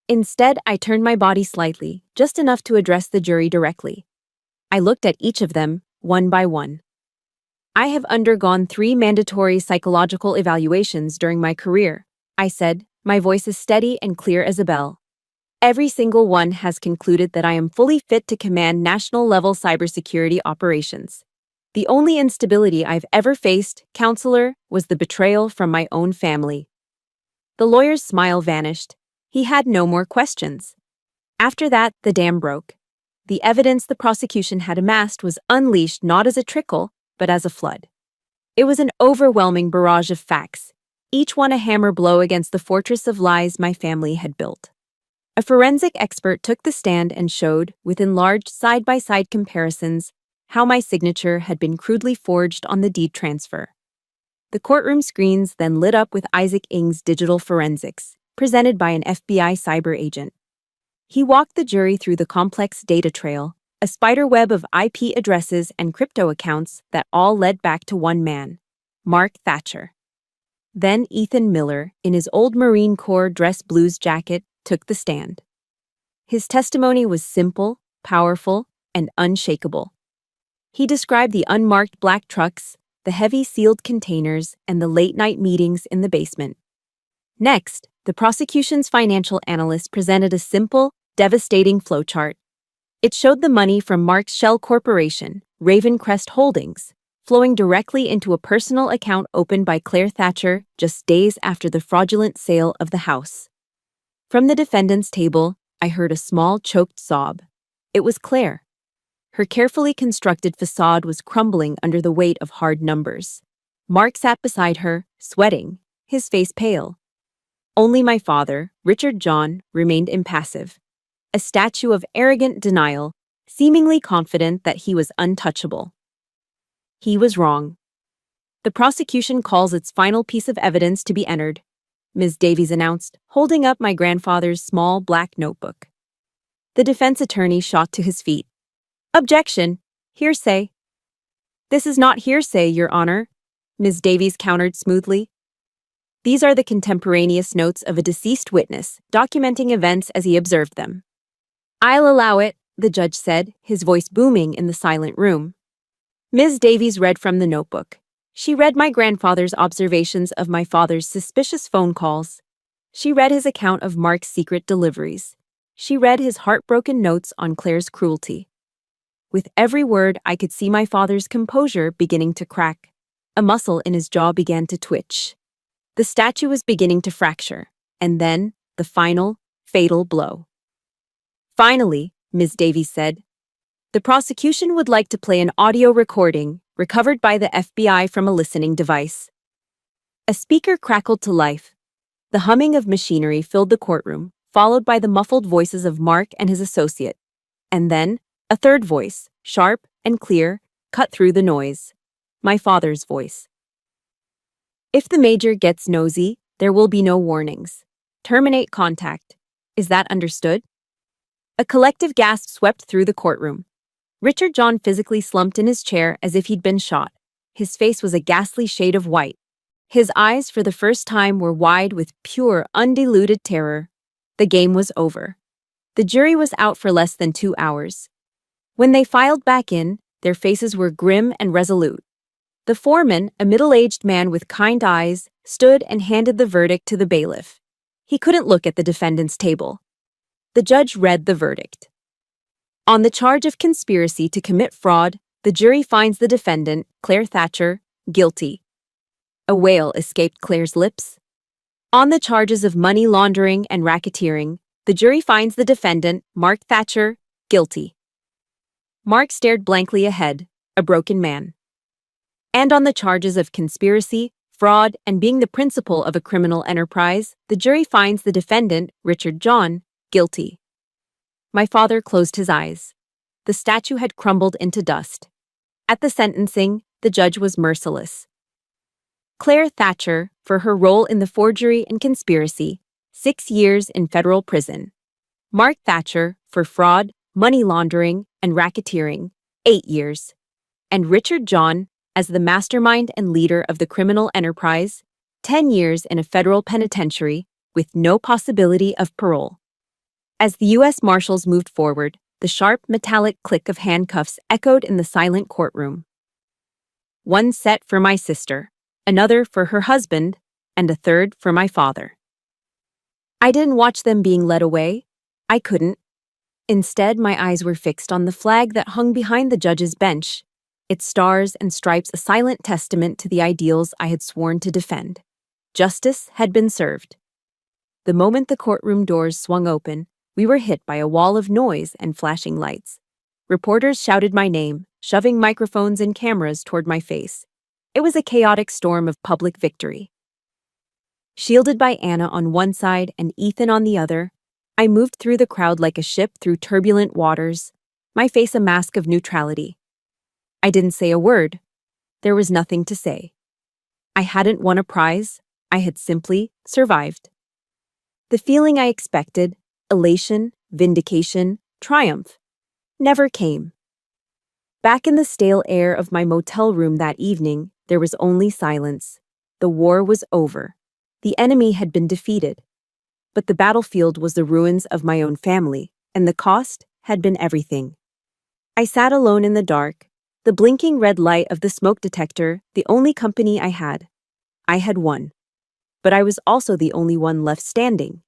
Instead, I turned my body slightly, just enough to address the jury directly. I looked at each of them, one by one. "I have undergone 3 mandatory psychological evaluations during my career," I said, my voice as steady and clear as a bell. "Every single one has concluded that I am fully fit to command national-level cybersecurity operations. The only instability I've ever faced, counselor, was the betrayal from my own family." The lawyer's smile vanished. He had no more questions. After that, the dam broke. The evidence the prosecution had amassed was unleashed not as a trickle, but as a flood. It was an overwhelming barrage of facts, each one a hammer blow against the fortress of lies my family had built. A forensic expert took the stand and showed, with enlarged side-by-side comparisons, how my signature had been crudely forged on the deed transfer. The courtroom screens then lit up with Isaac Ng's digital forensics, presented by an FBI cyber agent. He walked the jury through the complex data trail, a spiderweb of IP addresses and crypto accounts that all led back to one man, Mark Thatcher. Then Ethan Miller, in his old Marine Corps dress blues jacket, took the stand. His testimony was simple, powerful, and unshakable. He described the unmarked black trucks, the heavy sealed containers, and the late-night meetings in the basement. Next, the prosecution's financial analyst presented a simple, devastating flowchart. It showed the money from Mark's shell corporation, Ravencrest Holdings, flowing directly into a personal account opened by Claire Thatcher just days after the fraudulent sale of the house. From the defendant's table, I heard a small, choked sob. It was Claire. Her carefully constructed facade was crumbling under the weight of hard numbers. Mark sat beside her, sweating, his face pale. Only my father, Richard John, remained impassive, a statue of arrogant denial, seemingly confident that he was untouchable. He was wrong. The prosecution calls its final piece of evidence to be entered, Ms. Davies announced, holding up my grandfather's small black notebook. The defense attorney shot to his feet. Objection! Hearsay! This is not hearsay, Your Honor, Ms. Davies countered smoothly. These are the contemporaneous notes of a deceased witness, documenting events as he observed them. I'll allow it, the judge said, his voice booming in the silent room. Ms. Davies read from the notebook. She read my grandfather's observations of my father's suspicious phone calls. She read his account of Mark's secret deliveries. She read his heartbroken notes on Claire's cruelty. With every word, I could see my father's composure beginning to crack. A muscle in his jaw began to twitch. The statue was beginning to fracture, and then the final, fatal blow. Finally, Ms. Davies said, the prosecution would like to play an audio recording recovered by the FBI from a listening device. A speaker crackled to life. The humming of machinery filled the courtroom, followed by the muffled voices of Mark and his associate. And then, a third voice, sharp and clear, cut through the noise. My father's voice. If the major gets nosy, there will be no warnings. Terminate contact. Is that understood? A collective gasp swept through the courtroom. Richard John physically slumped in his chair as if he'd been shot. His face was a ghastly shade of white. His eyes, for the first time, were wide with pure, undiluted terror. The game was over. The jury was out for less than 2 hours. When they filed back in, their faces were grim and resolute. The foreman, a middle-aged man with kind eyes, stood and handed the verdict to the bailiff. He couldn't look at the defendant's table. The judge read the verdict. On the charge of conspiracy to commit fraud, the jury finds the defendant, Claire Thatcher, guilty. A wail escaped Claire's lips. On the charges of money laundering and racketeering, the jury finds the defendant, Mark Thatcher, guilty. Mark stared blankly ahead, a broken man. And on the charges of conspiracy, fraud, and being the principal of a criminal enterprise, the jury finds the defendant, Richard John, guilty. My father closed his eyes. The statue had crumbled into dust. At the sentencing, the judge was merciless. Claire Thatcher, for her role in the forgery and conspiracy, 6 years in federal prison. Mark Thatcher, for fraud, money laundering, and racketeering, 8 years. And Richard John, as the mastermind and leader of the criminal enterprise, 10 years in a federal penitentiary with no possibility of parole. As the U.S. Marshals moved forward, the sharp, metallic click of handcuffs echoed in the silent courtroom. One set for my sister, another for her husband, and a third for my father. I didn't watch them being led away. I couldn't. Instead, my eyes were fixed on the flag that hung behind the judge's bench, its stars and stripes a silent testament to the ideals I had sworn to defend. Justice had been served. The moment the courtroom doors swung open, we were hit by a wall of noise and flashing lights. Reporters shouted my name, shoving microphones and cameras toward my face. It was a chaotic storm of public victory. Shielded by Anna on one side and Ethan on the other, I moved through the crowd like a ship through turbulent waters, my face a mask of neutrality. I didn't say a word. There was nothing to say. I hadn't won a prize. I had simply survived. The feeling I expected, elation, vindication, triumph, never came. Back in the stale air of my motel room that evening, there was only silence. The war was over. The enemy had been defeated. But the battlefield was the ruins of my own family, and the cost had been everything. I sat alone in the dark, The blinking red light of the smoke detector, the only company I had. I had won. But I was also the only one left standing.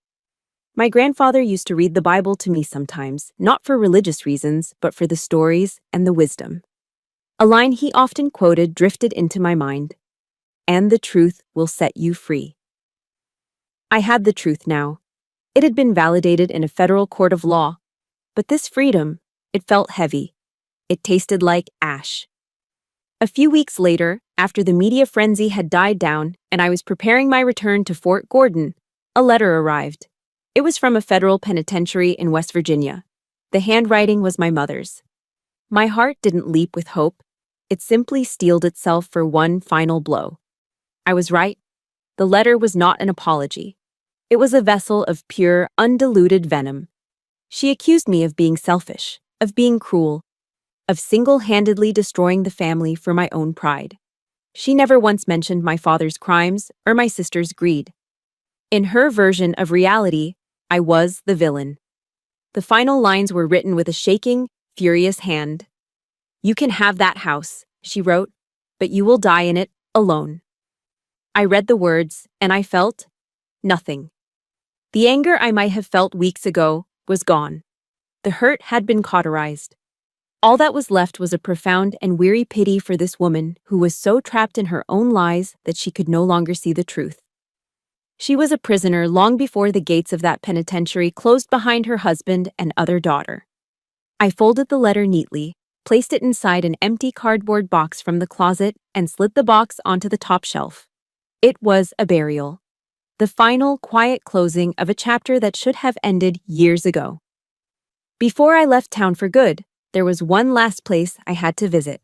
My grandfather used to read the Bible to me sometimes, not for religious reasons, but for the stories and the wisdom. A line he often quoted drifted into my mind. And the truth will set you free. I had the truth now. It had been validated in a federal court of law. But this freedom, it felt heavy. It tasted like ash. A few weeks later, after the media frenzy had died down and I was preparing my return to Fort Gordon, a letter arrived. It was from a federal penitentiary in West Virginia. The handwriting was my mother's. My heart didn't leap with hope. It simply steeled itself for one final blow. I was right. The letter was not an apology. It was a vessel of pure, undiluted venom. She accused me of being selfish, of being cruel, of single-handedly destroying the family for my own pride. She never once mentioned my father's crimes or my sister's greed. In her version of reality, I was the villain. The final lines were written with a shaking, furious hand. "You can have that house," she wrote, "but you will die in it, alone." I read the words, and I felt nothing. The anger I might have felt weeks ago was gone. The hurt had been cauterized. All that was left was a profound and weary pity for this woman who was so trapped in her own lies that she could no longer see the truth. She was a prisoner long before the gates of that penitentiary closed behind her husband and other daughter. I folded the letter neatly, placed it inside an empty cardboard box from the closet, and slid the box onto the top shelf. It was a burial. The final, quiet closing of a chapter that should have ended years ago. Before I left town for good, there was one last place I had to visit.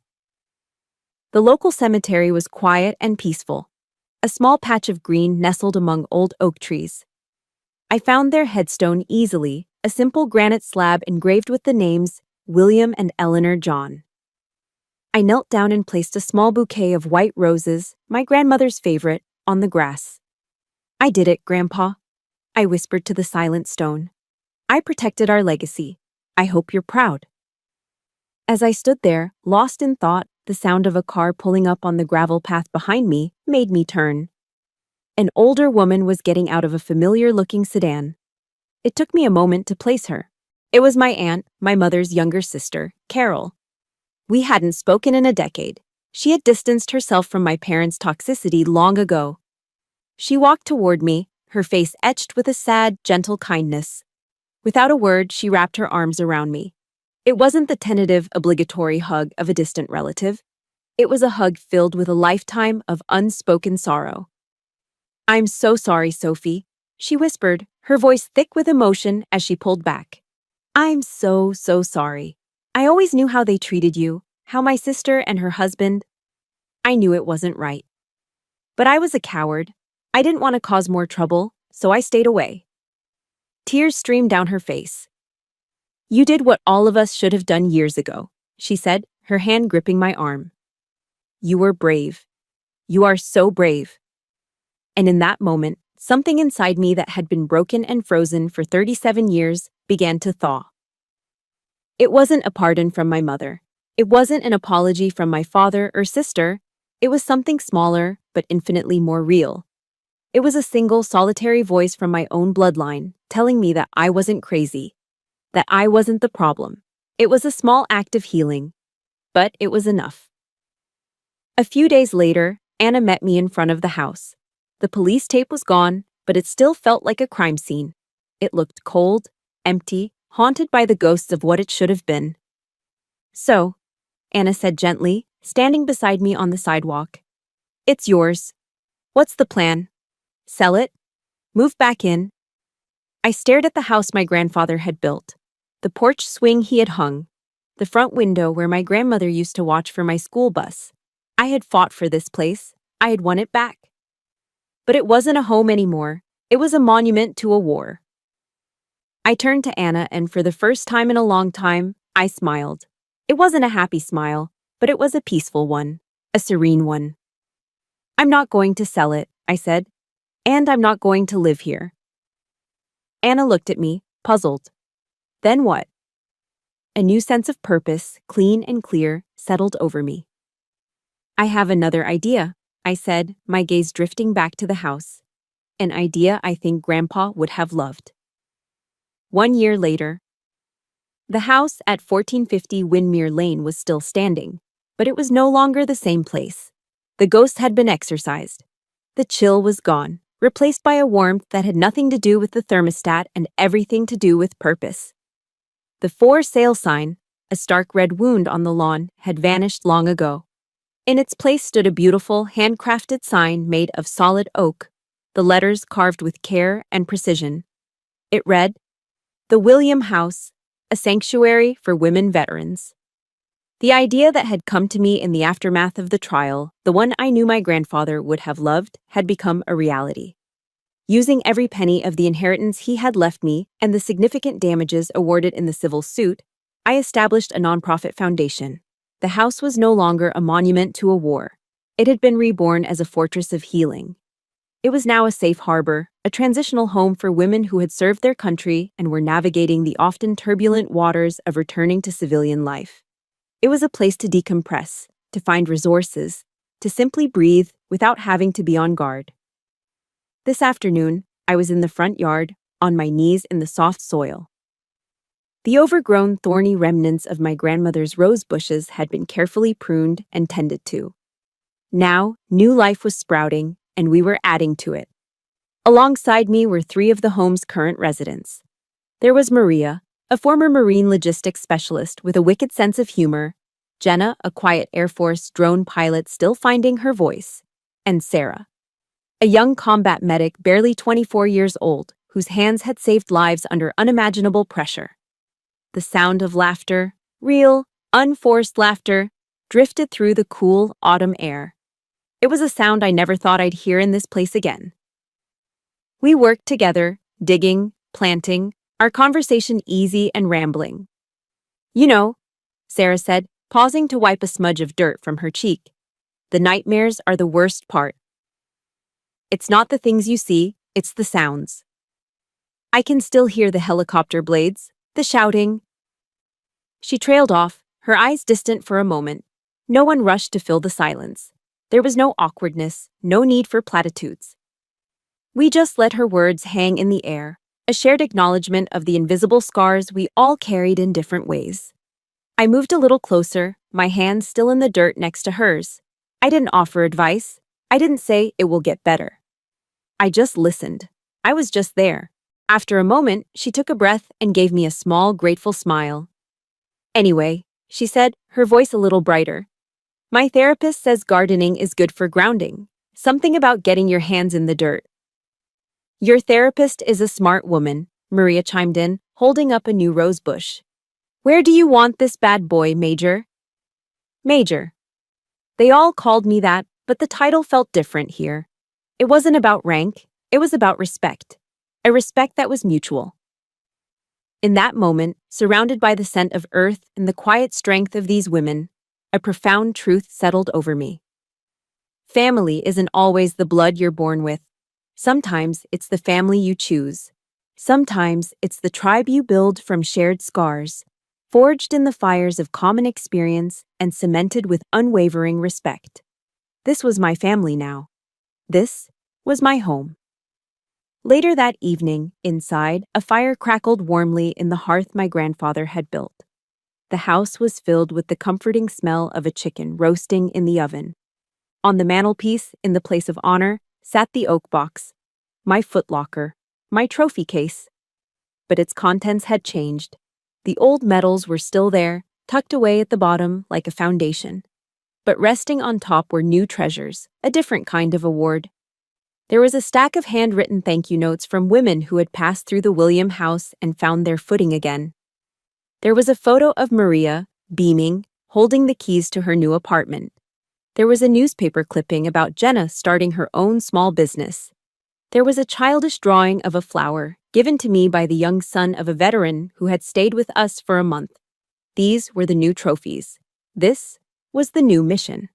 The local cemetery was quiet and peaceful. A small patch of green nestled among old oak trees. I found their headstone easily, a simple granite slab engraved with the names William and Eleanor John. I knelt down and placed a small bouquet of white roses, my grandmother's favorite, on the grass. "I did it, Grandpa," I whispered to the silent stone. "I protected our legacy. I hope you're proud." As I stood there, lost in thought, the sound of a car pulling up on the gravel path behind me made me turn. An older woman was getting out of a familiar-looking sedan. It took me a moment to place her. It was my aunt, my mother's younger sister, Carol. We hadn't spoken in a decade. She had distanced herself from my parents' toxicity long ago. She walked toward me, her face etched with a sad, gentle kindness. Without a word, she wrapped her arms around me. It wasn't the tentative, obligatory hug of a distant relative. It was a hug filled with a lifetime of unspoken sorrow. "I'm so sorry, Sophie," she whispered, her voice thick with emotion as she pulled back. "I'm so sorry. I always knew how they treated you, how my sister and her husband. I knew it wasn't right. But I was a coward. I didn't want to cause more trouble, so I stayed away." Tears streamed down her face. "You did what all of us should have done years ago," she said, her hand gripping my arm. "You were brave. You are so brave." And in that moment, something inside me that had been broken and frozen for 37 years began to thaw. It wasn't a pardon from my mother. It wasn't an apology from my father or sister. It was something smaller, but infinitely more real. It was a single, solitary voice from my own bloodline, telling me that I wasn't crazy, that I wasn't the problem. It was a small act of healing, but it was enough. A few days later, Anna met me in front of the house. The police tape was gone, but it still felt like a crime scene. It looked cold, empty, haunted by the ghosts of what it should have been. "So," Anna said gently, standing beside me on the sidewalk, "it's yours. What's the plan? Sell it? Move back in?" I stared at the house my grandfather had built, the porch swing he had hung, the front window where my grandmother used to watch for my school bus. I had fought for this place. I had won it back. But it wasn't a home anymore. It was a monument to a war. I turned to Anna, and for the first time in a long time, I smiled. It wasn't a happy smile, but it was a peaceful one, a serene one. "I'm not going to sell it," I said, "and I'm not going to live here." Anna looked at me, puzzled. "Then what?" A new sense of purpose, clean and clear, settled over me. I have another idea, I said, my gaze drifting back to the house. An idea I think Grandpa would have loved. 1 year later, the house at 1450 Windmere Lane was still standing, but it was no longer the same place. The ghost had been exorcised. The chill was gone, replaced by a warmth that had nothing to do with the thermostat and everything to do with purpose. The for sale sign, a stark red wound on the lawn, had vanished long ago. In its place stood a beautiful, handcrafted sign made of solid oak, the letters carved with care and precision. It read, "The William House, a sanctuary for women veterans." The idea that had come to me in the aftermath of the trial, the one I knew my grandfather would have loved, had become a reality. Using every penny of the inheritance he had left me and the significant damages awarded in the civil suit, I established a nonprofit foundation. The house was no longer a monument to a war. It had been reborn as a fortress of healing. It was now a safe harbor, a transitional home for women who had served their country and were navigating the often turbulent waters of returning to civilian life. It was a place to decompress, to find resources, to simply breathe without having to be on guard. This afternoon, I was in the front yard, on my knees in the soft soil. The overgrown, thorny remnants of my grandmother's rose bushes had been carefully pruned and tended to. Now, new life was sprouting, and we were adding to it. Alongside me were 3 of the home's current residents. There was Maria, a former marine logistics specialist with a wicked sense of humor, Jenna, a quiet Air Force drone pilot still finding her voice, and Sarah, a young combat medic barely 24 years old, whose hands had saved lives under unimaginable pressure. The sound of laughter, real, unforced laughter, drifted through the cool autumn air. It was a sound I never thought I'd hear in this place again. We worked together, digging, planting, our conversation easy and rambling. "You know," Sarah said, pausing to wipe a smudge of dirt from her cheek, "the nightmares are the worst part. It's not the things you see, it's the sounds. I can still hear the helicopter blades, the shouting." She trailed off, her eyes distant for a moment. No one rushed to fill the silence. There was no awkwardness, no need for platitudes. We just let her words hang in the air, a shared acknowledgement of the invisible scars we all carried in different ways. I moved a little closer, my hands still in the dirt next to hers. I didn't offer advice. I didn't say it will get better. I just listened. I was just there. After a moment, she took a breath and gave me a small, grateful smile. "Anyway," she said, her voice a little brighter, "my therapist says gardening is good for grounding. Something about getting your hands in the dirt." "Your therapist is a smart woman," Maria chimed in, holding up a new rose bush. "Where do you want this bad boy, Major?" Major. They all called me that, but the title felt different here. It wasn't about rank, it was about respect. A respect that was mutual. In that moment, surrounded by the scent of earth and the quiet strength of these women, a profound truth settled over me. Family isn't always the blood you're born with. Sometimes it's the family you choose. Sometimes it's the tribe you build from shared scars, forged in the fires of common experience and cemented with unwavering respect. This was my family now. This was my home. Later that evening, inside, a fire crackled warmly in the hearth my grandfather had built. The house was filled with the comforting smell of a chicken roasting in the oven. On the mantelpiece, in the place of honor, sat the oak box, my footlocker, my trophy case. But its contents had changed. The old medals were still there, tucked away at the bottom like a foundation. But resting on top were new treasures, a different kind of award. There was a stack of handwritten thank you notes from women who had passed through the William house and found their footing again. There was a photo of Maria, beaming, holding the keys to her new apartment. There was a newspaper clipping about Jenna starting her own small business. There was a childish drawing of a flower, given to me by the young son of a veteran who had stayed with us for a month. These were the new trophies. This was the new mission.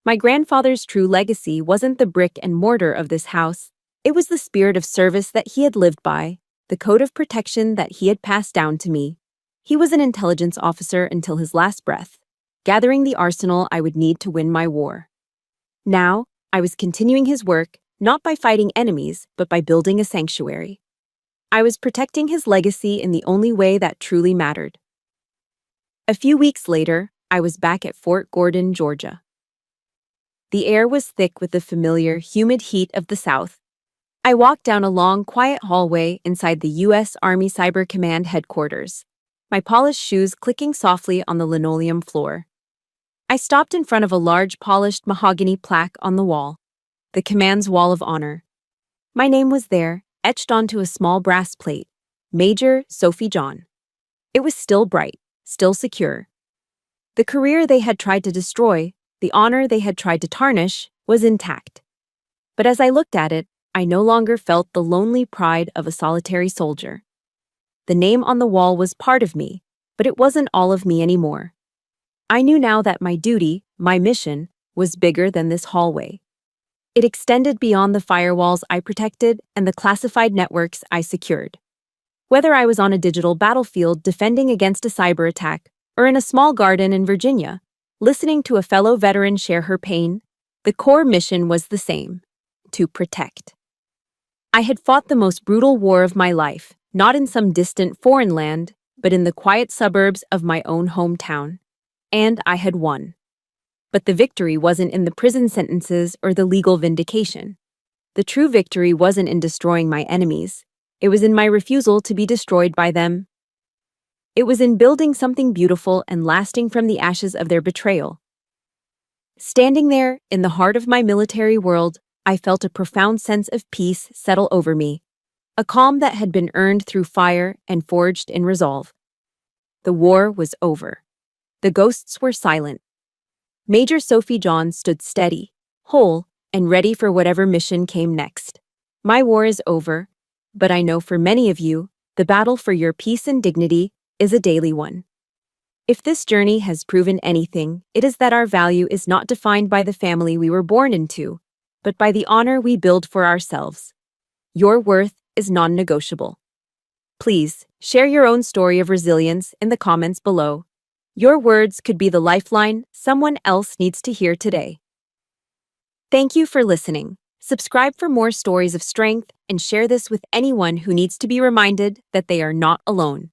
My grandfather's true legacy wasn't the brick and mortar of this house. It was the spirit of service that he had lived by, the code of protection that he had passed down to me. He was an intelligence officer until his last breath, gathering the arsenal I would need to win my war. Now, I was continuing his work, not by fighting enemies, but by building a sanctuary. I was protecting his legacy in the only way that truly mattered. A few weeks later, I was back at Fort Gordon, Georgia. The air was thick with the familiar, humid heat of the South. I walked down a long, quiet hallway inside the U.S. Army Cyber Command headquarters, my polished shoes clicking softly on the linoleum floor. I stopped in front of a large polished mahogany plaque on the wall, the command's wall of honor. My name was there, etched onto a small brass plate, Major Sophie John. It was still bright, still secure. The career they had tried to destroy, the honor they had tried to tarnish, was intact. But as I looked at it, I no longer felt the lonely pride of a solitary soldier. The name on the wall was part of me, but it wasn't all of me anymore. I knew now that my duty, my mission, was bigger than this hallway. It extended beyond the firewalls I protected and the classified networks I secured. Whether I was on a digital battlefield defending against a cyber attack or in a small garden in Virginia, listening to a fellow veteran share her pain, the core mission was the same: to protect. I had fought the most brutal war of my life, not in some distant foreign land, but in the quiet suburbs of my own hometown. And I had won. But the victory wasn't in the prison sentences or the legal vindication. The true victory wasn't in destroying my enemies. It was in my refusal to be destroyed by them. It was in building something beautiful and lasting from the ashes of their betrayal. Standing there, in the heart of my military world, I felt a profound sense of peace settle over me, a calm that had been earned through fire and forged in resolve. The war was over. The ghosts were silent. Major Sophie John stood steady, whole, and ready for whatever mission came next. My war is over, but I know for many of you, the battle for your peace and dignity is a daily one. If this journey has proven anything, it is that our value is not defined by the family we were born into, but by the honor we build for ourselves. Your worth is non-negotiable. Please, share your own story of resilience in the comments below. Your words could be the lifeline someone else needs to hear today. Thank you for listening. Subscribe for more stories of strength and share this with anyone who needs to be reminded that they are not alone.